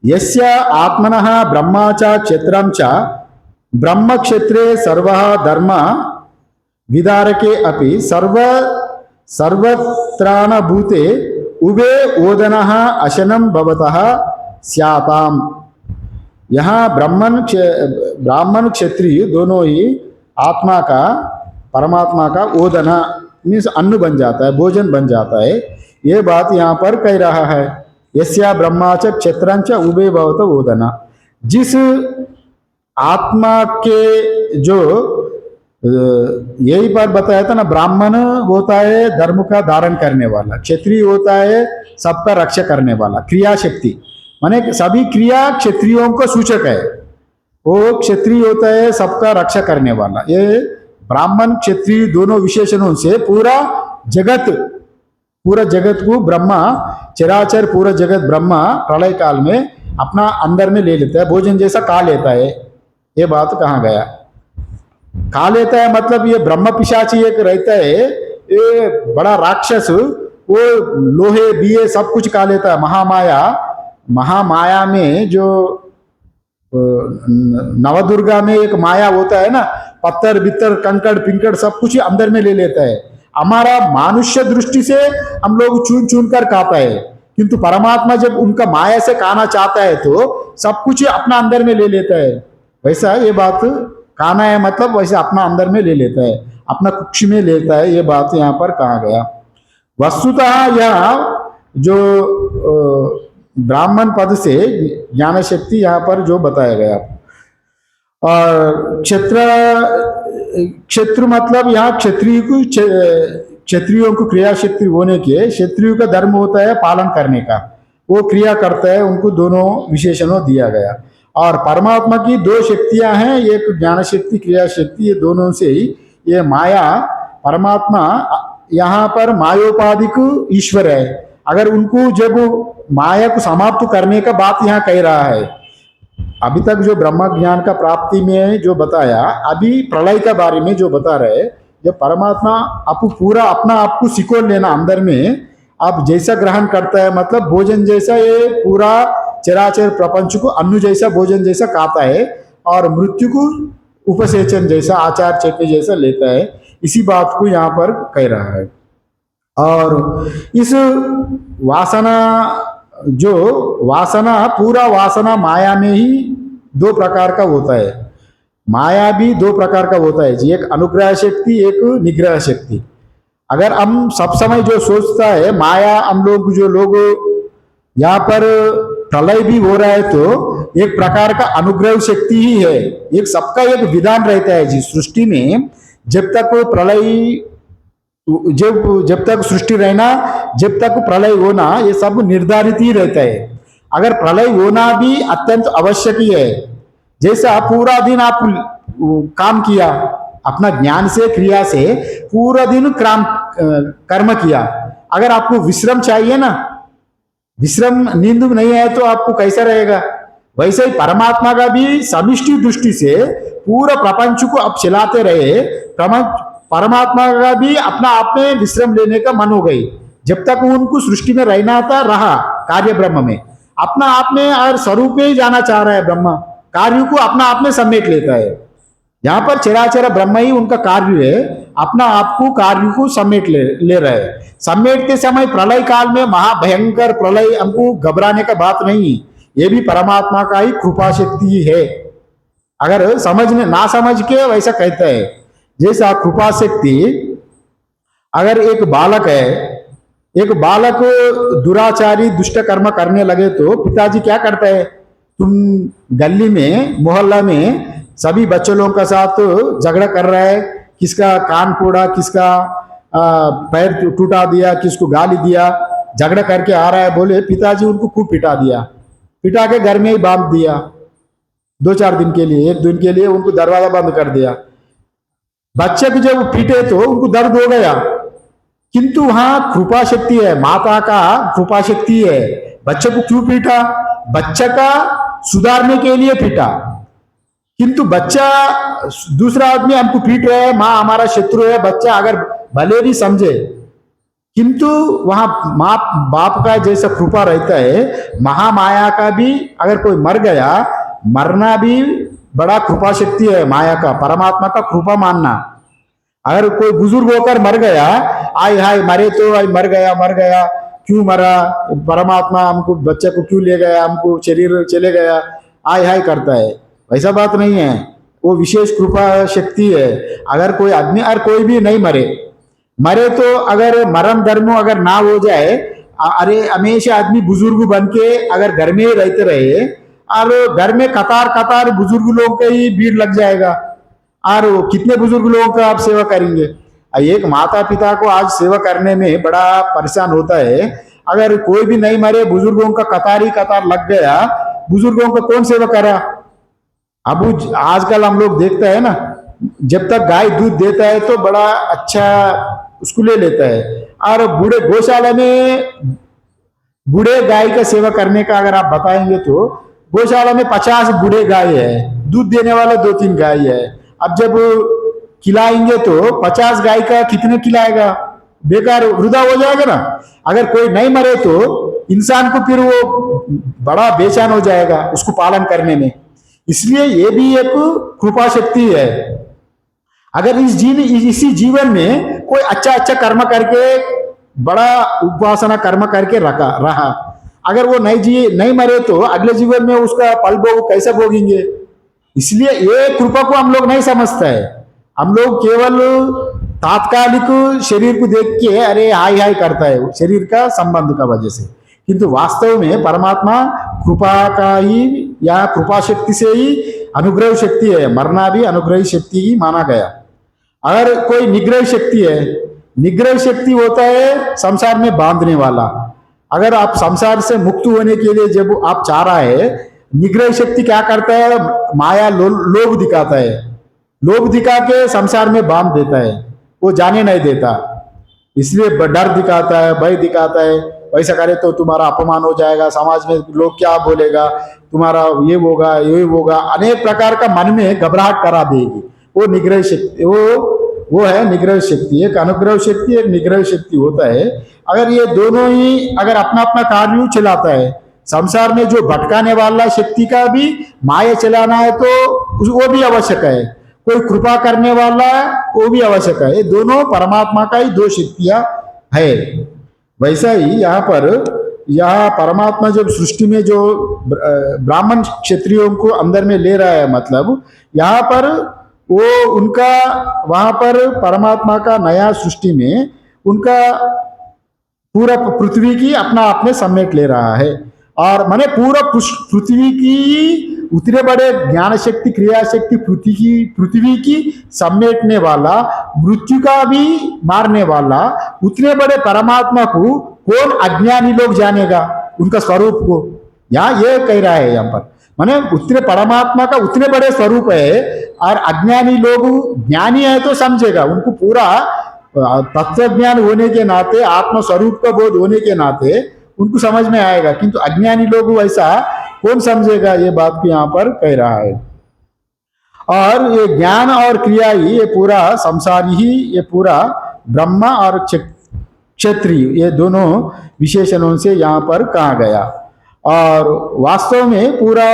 यस्य आत्मनः ब्रह्मा च क्षेत्रं च ब्रह्म क्षेत्रे सर्वः धर्म विदारके अपि सर्वत्रानुभूते उभे ओदनः अशनं भवतः स्याताम। यहाँ ब्राह्मण क्षत्रिय दोनों ही आत्मा का, परमात्मा का ओदना मीन्स अन्न बन जाता है, भोजन बन जाता है। ये बात यहाँ पर कह रहा है, यस्या ब्रह्मा च क्षेत्रंच उभे भवत ओदना। जिस आत्मा के जो यही पर बताया था ना, ब्राह्मण होता है धर्म का धारण करने वाला, क्षत्रिय होता है सबका रक्षा करने वाला, क्रिया शक्ति माने सभी क्रिया क्षत्रियों को सूचक है। वो क्षत्रिय होता है सबका रक्षा करने वाला। ये ब्राह्मण क्षत्रिय दोनों विशेषणों से पूरा जगत को ब्रह्मा, चराचर पूरा जगत ब्रह्मा प्रलय काल में अपना अंदर में ले लेता है, भोजन जैसा खा लेता है। ये बात कहा गया, खा लेता है मतलब ये ब्रह्म पिशाची एक रहता है, ये बड़ा राक्षस, वो लोहे दिए सब कुछ खा लेता है। महामाया में जो नवदुर्गा में एक माया होता है ना, पत्थर बित्तर कंकड़ पिंकड़ सब कुछ अंदर में ले लेता है। हमारा मानुष्य दृष्टि से हम लोग चुन चुन कर खाता है, किंतु परमात्मा जब उनका माया से खाना चाहता है तो सब कुछ अपना अंदर में ले लेता है। वैसा ये बात खाना है मतलब वैसे अपना अंदर में ले लेता है, अपना कुक्ष में लेता है, ये बात यहाँ पर कहा गया। वस्तुतः यह जो ब्राह्मण पद से ज्ञान शक्ति यहाँ पर जो बताया गया, और क्षेत्र मतलब यहाँ क्षत्रियों को क्रिया शक्ति होने के, क्षत्रियों का धर्म होता है पालन करने का, वो क्रिया करता है, उनको दोनों विशेषणों दिया गया। और परमात्मा की दो शक्तियां हैं, एक ज्ञान शक्ति क्रिया शक्ति, ये दोनों से ही ये माया, परमात्मा यहाँ पर मायोपाधिक ईश्वर है। अगर उनको जब माया को समाप्त करने का बात यहाँ कह रहा है, अभी तक जो ब्रह्म ज्ञान का प्राप्ति में जो बताया, अभी प्रलय के बारे में जो बता रहे, जब परमात्मा आप पूरा अपना आपको सिकोड़ लेना अंदर में, आप जैसा ग्रहण करता है मतलब भोजन जैसा, ये पूरा चराचर प्रपंच को अन्न जैसा भोजन जैसा खाता है, और मृत्यु को उपसेचन जैसा आचार चक्र जैसा लेता है, इसी बात को यहाँ पर कह रहा है। और इस वासना जो पूरा वासना माया में ही दो प्रकार का होता है। माया भी दो प्रकार का होता है जी, एक अनुग्रह शक्ति, एक निग्रह शक्ति। अगर हम सब समय जो सोचता है माया, हम लोग जो लोग यहाँ पर प्रलय भी हो रहा है तो एक प्रकार का अनुग्रह शक्ति ही है। एक सबका एक विधान रहता है जी सृष्टि में, जब तक प्रलय, जब तक सृष्टि रहना, जब तक प्रलय होना, ये सब निर्धारित ही रहता है। अगर प्रलय होना भी अत्यंत आवश्यक ही है। जैसा पूरा दिन आप काम किया, अपना ज्ञान से क्रिया से पूरा दिन कर्म किया, अगर आपको विश्राम चाहिए ना, विश्राम नींद नहीं है तो आपको कैसा रहेगा? वैसे ही परमात्मा का भी समिष्टि दृष्टि से पूरा प्रपंच को आप चलाते रहे, परमात्मा का भी अपना आप में विश्राम लेने का मन हो गई। जब तक उनको सृष्टि में रहना था, रहा कार्य ब्रह्म में, अपना आप में और स्वरूप में ही जाना चाह रहा है। ब्रह्म कार्य को अपना आप में समेट लेता है। यहाँ पर चराचर ब्रह्म ही उनका कार्य है, अपना आप को कार्य को समेट ले रहे हैं। समेटते समय प्रलय काल में महाभयंकर प्रलय, हमको घबराने का बात नहीं, ये भी परमात्मा का ही कृपा शक्ति है। अगर समझने ना समझ के वैसा कहता है, जैसा कृपा शक्ति, अगर एक बालक है, एक बालक दुराचारी दुष्ट कर्म करने लगे तो पिताजी क्या करता है? तुम गली में मोहल्ला में सभी बच्चों लोगों के साथ झगड़ा कर रहा है, किसका कान फोड़ा, किसका पैर टूटा दिया, किसको गाली दिया, झगड़ा करके आ रहा है, बोले पिताजी उनको खूब पिटा दिया, पिटा के घर में ही बांध दिया 2-4 दिन के लिए, 1 दिन के लिए उनको दरवाजा बंद कर दिया। बच्चे को जब पीटे तो उनको दर्द हो गया, किंतु वहां कृपा शक्ति है, माता का कृपा शक्ति है। बच्चे को क्यों पीटा? बच्चे का सुधारने के लिए पीटा। किंतु बच्चा, दूसरा आदमी हमको पीट रहा है, माँ हमारा शत्रु है, बच्चा अगर भले भी समझे, किंतु वहां माँ बाप का जैसा कृपा रहता है, महामाया का भी अगर कोई मर गया, मरना भी बड़ा कृपा शक्ति है माया का, परमात्मा का कृपा मानना। अगर कोई बुजुर्ग होकर मर गया, आय हाय मरे तो आई मर गया, क्यों मरा, परमात्मा हमको बच्चे को क्यों ले गया, हमको शरीर चले गया, आय हाय करता है। वैसा बात नहीं है, वो विशेष कृपा शक्ति है। अगर कोई आदमी, और कोई भी नहीं मरे तो अगर मरण धर्म अगर ना हो जाए, अरे हमेशा आदमी बुजुर्ग बन के अगर घर में ही रहते रहे, और घर में कतार बुजुर्ग लोगों के ही भीड़ लग जाएगा, और कितने बुजुर्ग लोगों का आप सेवा करेंगे? एक माता पिता को आज सेवा करने में बड़ा परेशान होता है। अगर कोई भी नहीं मरे, बुजुर्गों का कतार ही कतार लग गया, बुजुर्गों का कौन सेवा करा? अब आजकल हम लोग देखते हैं ना, जब तक गाय दूध देता है तो बड़ा अच्छा उसको ले लेता है, और बूढ़े गौशाला में बूढ़े गाय का सेवा करने का अगर आप बताएंगे तो गौशाला में 50 बूढ़े गाय है, दूध देने वाला 2-3 गाय है। अब जब खिलाएंगे तो 50 गाय का कितने खिलाएगा? बेकार वृथा हो जाएगा ना। अगर कोई नहीं मरे तो इंसान को फिर वो बड़ा बेचैन हो जाएगा उसको पालन करने में। इसलिए ये भी एक कृपा शक्ति है। अगर इसी जीवन में कोई अच्छा अच्छा कर्म करके, बड़ा उपासना कर्म करके रहा, अगर वो नहीं मरे तो अगले जीवन में उसका फल भोग कैसे भोगेंगे? इसलिए ये कृपा को हम लोग नहीं समझते है। हम लोग केवल तात्कालिक शरीर को देख के अरे हाय हाय करता है, शरीर का संबंध का वजह से। किंतु वास्तव में परमात्मा कृपा का ही या कृपा शक्ति से ही अनुग्रह शक्ति है। मरना भी अनुग्रह शक्ति ही माना गया। अगर कोई निग्रह शक्ति है, निग्रह शक्ति होता है संसार में बांधने वाला। अगर आप संसार से मुक्त होने के लिए जब आप चाह रहा है, निग्रह शक्ति क्या करता है? माया लोभ दिखाता है, लोभ दिखा के संसार में बांध देता है, वो जाने नहीं देता। इसलिए डर दिखाता है, भय दिखाता है, वैसा करे तो तुम्हारा अपमान हो जाएगा, समाज में लोग क्या बोलेगा, तुम्हारा ये होगा ये होगा, अनेक प्रकार का मन में घबराहट करा देगी। वो निग्रह शक्ति, वो है निग्रह शक्ति। एक अनुग्रह शक्ति, एक निग्रह शक्ति होता है। अगर ये दोनों ही अगर अपना अपना कार्य चलाता है, संसार में जो भटकाने वाला शक्ति का भी माया चलाना है तो वो भी आवश्यक है, कोई कृपा करने वाला वो भी आवश्यक है। ये दोनों परमात्मा का ही दो शक्तियां है। वैसा ही यहाँ परमात्मा जब सृष्टि में जो ब्राह्मण क्षत्रियों को अंदर में ले रहा है, मतलब यहाँ पर वो उनका वहां पर परमात्मा का नया सृष्टि में उनका पूरा पृथ्वी की अपना आपने समेट ले रहा है। और माने पूरा पृथ्वी की उतने बड़े ज्ञान शक्ति, क्रिया शक्ति पृथ्वी की समेटने वाला, मृत्यु का भी मारने वाला उतने बड़े परमात्मा को कौन अज्ञानी लोग जानेगा, उनका स्वरूप को। यहाँ ये कह रहा है यहाँ पर, माने उतने परमात्मा का उतने बड़े स्वरूप है और अज्ञानी लोग, ज्ञानी है तो समझेगा, उनको पूरा तत्व ज्ञान होने के नाते, आत्म स्वरूप का बोध होने के नाते उनको समझ में आएगा। किंतु अज्ञानी लोग वैसा कौन समझेगा, ये बात को यहाँ पर कह रहा है। और ये ज्ञान और क्रिया ही, ये पूरा संसार ही, ये पूरा ब्रह्मा और क्षत्रिय, ये दोनों विशेषणों से यहाँ पर कहा गया। और वास्तव में पूरा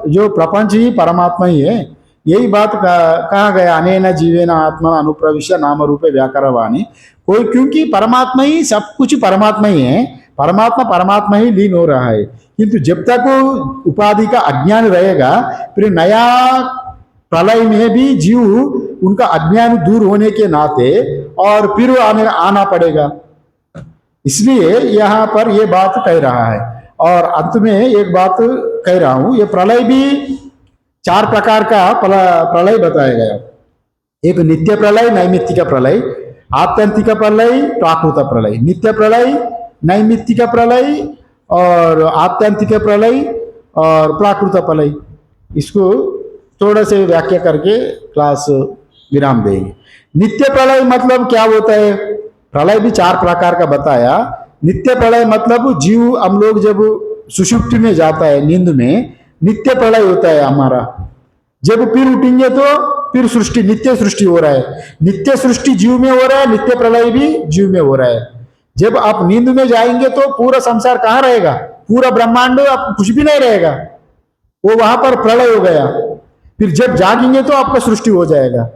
जो प्रपंच ही परमात्मा ही है, यही बात कहा गया, अनेन जीवेन आत्मा अनुप्रविश्य नाम रूपे व्याकरवाणी। कोई, क्योंकि परमात्मा ही सब कुछ, परमात्मा ही है, परमात्मा ही लीन हो रहा है। किंतु जब तक उपाधि का अज्ञान रहेगा, फिर नया प्रलय में भी जीव उनका अज्ञान दूर होने के नाते और फिर आना पड़ेगा। इसलिए यहाँ पर ये बात कह रहा है। और अंत में एक बात कह रहा हूं, ये प्रलय भी 4 प्रकार का प्रलय बताया गया। एक नित्य प्रलय, नैमित्तिक प्रलय, आत्यंतिक प्रलय, प्राकृत प्रलय। नित्य प्रलय, नैमित्तिक प्रलय और आत्यंतिक प्रलय और प्राकृत प्रलय। इसको थोड़ा से व्याख्या करके क्लास विराम देंगे। नित्य प्रलय मतलब क्या होता है? प्रलय भी 4 प्रकार का बताया। नित्य प्रलय मतलब जीव, हम लोग जब सुषुप्ति में जाता है, नींद में, नित्य प्रलय होता है हमारा। जब फिर उठेंगे तो फिर सृष्टि, नित्य सृष्टि हो रहा है। नित्य सृष्टि जीव में हो रहा है, नित्य प्रलय भी जीव में हो रहा है। जब आप नींद में जाएंगे तो पूरा संसार कहाँ रहेगा? पूरा ब्रह्मांड, आप कुछ भी नहीं रहेगा, वो वहां पर प्रलय हो गया। फिर जब जागेंगे तो आपका सृष्टि हो जाएगा।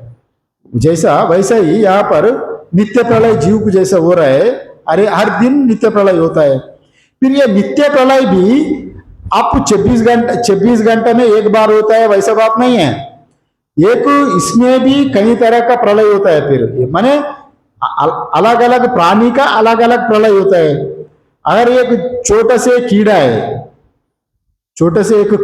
जैसा वैसा ही यहाँ पर नित्य प्रलय जीव को जैसा हो रहा है, अरे हर दिन नित्य प्रलय होता है। फिर ये नित्य प्रलय भी आप 24 घंटे में एक बार होता है, वैसा बात नहीं है। एक इसमें भी कई तरह का प्रलय होता है। फिर माने अलग अलग प्राणी का अलग अलग प्रलय होता है। अगर एक छोटा से कीड़ा है, छोटे से एक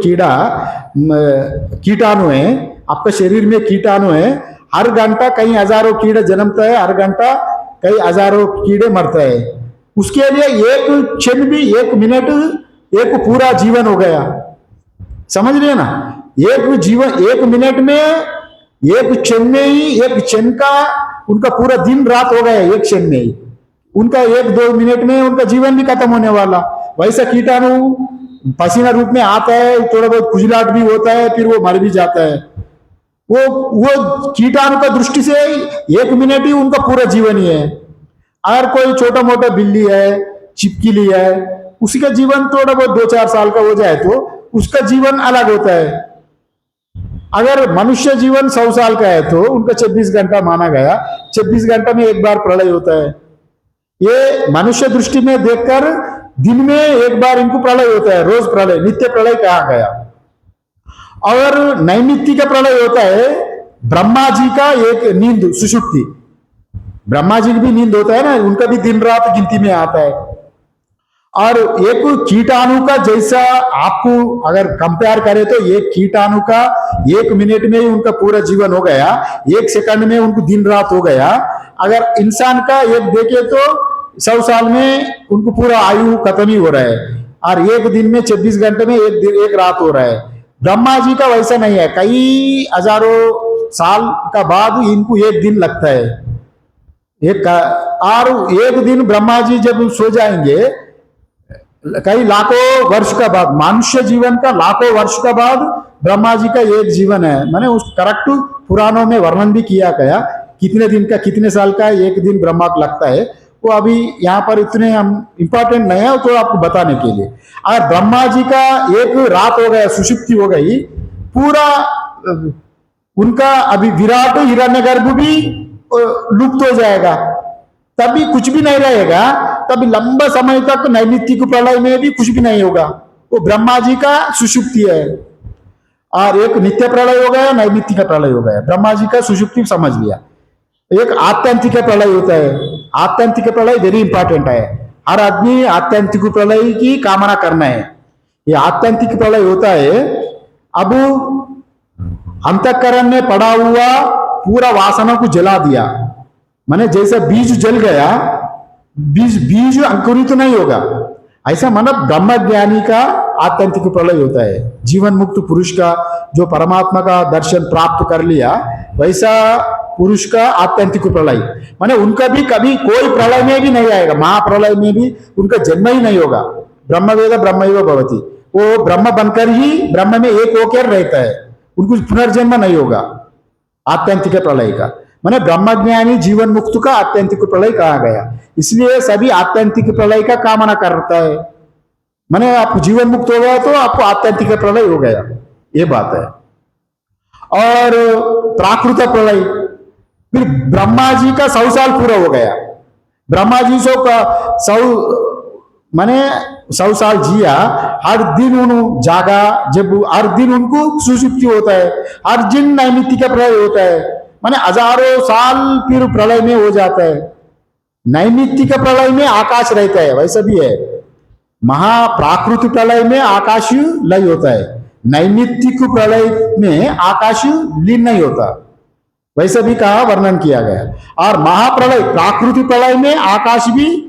कीटाणु है, आपका शरीर में कीटाणु है, हर घंटा कई हजारों कीड़े जन्मता है, हर घंटा कई हजारों कीड़े मरते हैं। उसके लिए एक क्षण भी, एक मिनट, एक पूरा जीवन हो गया। समझ रहे ना? एक जीवन, एक मिनट में, एक क्षण में ही, एक क्षण का उनका पूरा दिन रात हो गया एक क्षण में ही। उनका 1-2 मिनट में उनका जीवन भी खत्म होने वाला। वैसा कीटाणु पसीना रूप में आता है, थोड़ा बहुत खुजलाहट भी होता है, फिर वो मर भी जाता है। वो कीटाणु का दृष्टि से 1 मिनट ही उनका पूरा जीवन ही है। अगर कोई छोटा मोटा बिल्ली है, छिपकली है, उसका जीवन थोड़ा बहुत 2-4 साल का हो जाए तो उसका जीवन अलग होता है। अगर मनुष्य जीवन 100 साल का है तो उनका 24 घंटा माना गया, 24 घंटा में एक बार प्रलय होता है। ये मनुष्य दृष्टि में देखकर दिन में एक बार इनको प्रलय होता है, रोज प्रलय, नित्य प्रलय कहा गया। और नैमित्तिक का प्रलय होता है ब्रह्मा जी का एक नींद, सुषुप्ति। ब्रह्मा जी की भी नींद होता है ना, उनका भी दिन रात गिनती में आता है। और एक कीटाणु का जैसा आपको अगर कंपेयर करें तो एक कीटाणु का 1 मिनट में ही उनका पूरा जीवन हो गया, 1 सेकंड में उनको दिन रात हो गया। अगर इंसान का एक देखे तो 100 साल में उनको पूरा आयु खत्म ही हो रहा है, और एक दिन में 24 घंटे में एक रात हो रहा है। ब्रह्मा जी का वैसा नहीं है, कई हजारों साल का बाद इनको एक दिन लगता है। और एक दिन ब्रह्मा जी जब सो जाएंगे, कई लाखों वर्ष का बाद, मनुष्य जीवन का लाखों वर्ष का बाद ब्रह्मा जी का एक जीवन है। मैंने उस करेक्ट पुराणों में वर्णन भी किया गया कितने दिन का, कितने साल का एक दिन ब्रह्मा को लगता है। वो अभी यहाँ पर इतने हम इंपॉर्टेंट नहीं है, तो आपको बताने के लिए। अगर ब्रह्मा जी का एक रात हो गया, सुषुप्ति हो गई, पूरा उनका अभी विराट हिरण्यगर्भ भी लुप्त हो जाएगा, तभी कुछ भी नहीं रहेगा। तभी लंबा समय तक नैमित्तिक प्रलय में भी कुछ भी नहीं होगा। वो ब्रह्मा जी का सुषुप्ति है। और एक नित्य प्रलय हो गया, नैमित्तिक प्रलय हो गया। ब्रह्मा जी का सुषुप्ति समझ लिया। एक आत्यंतिक प्रलय होता है। आत्यंतिक प्रलय वेरी इंपॉर्टेंट है। हर आदमी आत्यंतिक प्रलय की कामना करना है। ये आत्यंतिक प्रलय होता है, अब अंतःकरण में पड़ा हुआ पूरा वासना को जला दिया। माने जैसे बीज जल गया, बीज अंकुरित तो नहीं होगा, ऐसा मानो ब्रह्म ज्ञानी का आत्यंतिक प्रलय होता है। जीवन मुक्त पुरुष का जो परमात्मा का दर्शन प्राप्त कर लिया, वैसा पुरुष का आत्यंतिक प्रलय, माने उनका भी कभी कोई प्रलय में भी नहीं आएगा, महाप्रलय में भी उनका जन्म ही नहीं होगा। ब्रह्मवेद ब्रह्मैव भवति, वो ब्रह्म बनकर ही ब्रह्म में एक होकर रहता है, उनको पुनर्जन्म नहीं होगा आत्यंतिक प्रलय का। माने ब्रह्मज्ञानी जीवन मुक्त का आत्यंतिक प्रलय कहा गया। इसलिए सभी आत्यंतिक प्रलय का कामना करता है। माने आप जीवन मुक्त हो गया तो आपको आत्यंतिक प्रलय हो गया, ये बात है। और प्राकृत प्रलय, फिर ब्रह्मा जी का 100 साल पूरा हो गया। ब्रह्मा जी माने 100 साल जिया, हर दिन उन्होंने जागा, जब हर दिन उनको सुषुप्ति होता है, हर दिन नैमित्तिक प्रलय होता है, माने हजारों साल फिर प्रलय में हो जाता है। नैमित्तिक प्रलय में आकाश रहता है, वैसा भी है। महाप्राकृत प्रलय में आकाश लय होता है, नैमित्तिक प्रलय में आकाश लीन नहीं होता, वैसा भी कहा, वर्णन किया गया। और महाप्रलय प्राकृतिक प्रलय में आकाश भी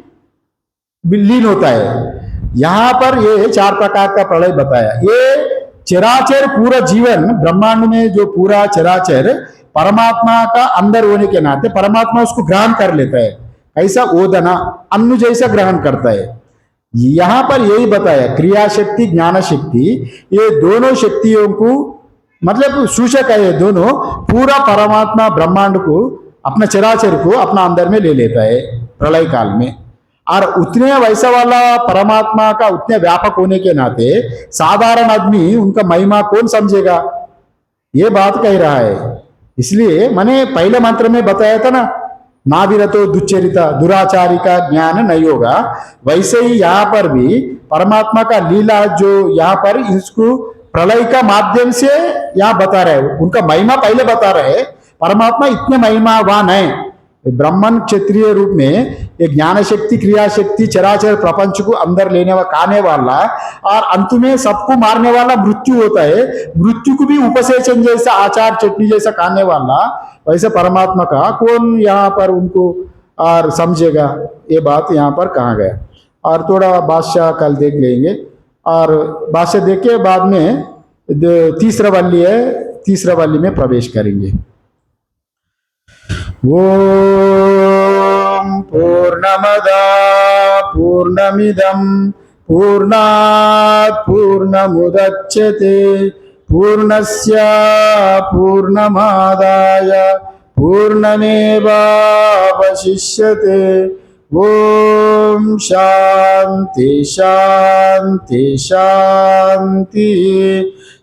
लीन होता है। यहां पर ये 4 प्रकार का प्रलय बताया। ये चराचर पूरा जीवन ब्रह्मांड में जो पूरा चराचर परमात्मा का अंदर होने के नाते परमात्मा उसको ग्रहण कर लेता है, ऐसा ओदना अन्न जैसा ग्रहण करता है। यहां पर यही बताया, क्रिया शक्ति ज्ञान शक्ति, ये दोनों शक्तियों को मतलब सूचक है, ये दोनों पूरा परमात्मा ब्रह्मांड को, अपना चराचर को अपना अंदर में ले लेता है प्रलय काल में। और उतने वैसा वाला परमात्मा का उतने व्यापक होने के नाते साधारण आदमी उनका महिमा कौन समझेगा, ये बात कह रहा है। इसलिए मैंने पहले मंत्र में बताया था ना, नाविरतो दुच्चरिता दुराचारी का ज्ञान नहीं होगा, वैसे ही यहाँ पर भी परमात्मा का लीला जो यहाँ पर इसको प्रलय का माध्यम से यहाँ बता रहे, उनका महिमा पहले बता रहे। परमात्मा इतने महिमावान है, ब्राह्मण क्षत्रिय रूप में एक ज्ञान शक्ति क्रिया शक्ति चराचर प्रपंच को अंदर लेने वाला, खाने वाला, और अंत में सबको मारने वाला मृत्यु होता है। मृत्यु को भी उपसेचन जैसा, आचार चटनी जैसा खाने वाला, वैसे परमात्मा का कौन यहाँ पर उनको और समझेगा, ये बात यहाँ पर कहा गया। और थोड़ा भाष्य कल देख लेंगे, और भाष्य देख के बाद में तीसरा वाली है, तीसरा वाली में प्रवेश करेंगे। ओम पूर्णमदा पूर्णमिदं पूर्णात् पूर्णमुदच्यते पूर्णस्य पूर्णमादाय पूर्णमेवावशिष्यते। ओम शांति शांति शांति।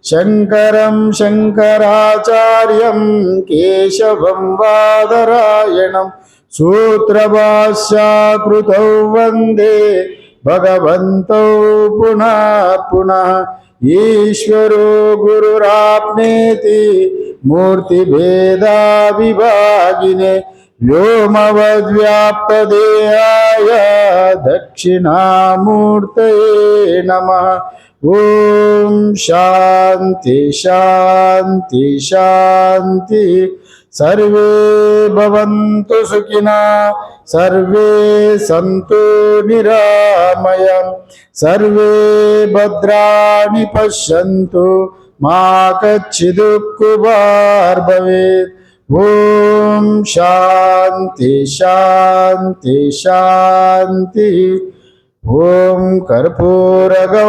शङ्करं शङ्कराचार्यं केशवं बादरायणं सूत्रभाष्याकृतौ वन्दे भगवन्तौ पुनः पुनः। ईश्वरो गुरुराप्नेति मूर्तिभेदाविभागिने व्योमवद्व्याप्तदेहाय दक्षिणामूर्तये नमः। ओम शांति शांति शांति। सर्वे भवन्तु सुखिनः, सर्वे सन्तु निरामयम्, सर्वे भद्राणि पश्यन्तु, मा कश्चित् दुःखभाग् भवेत्। ओम शांति शांति शांति। ओम कर्पूरगौ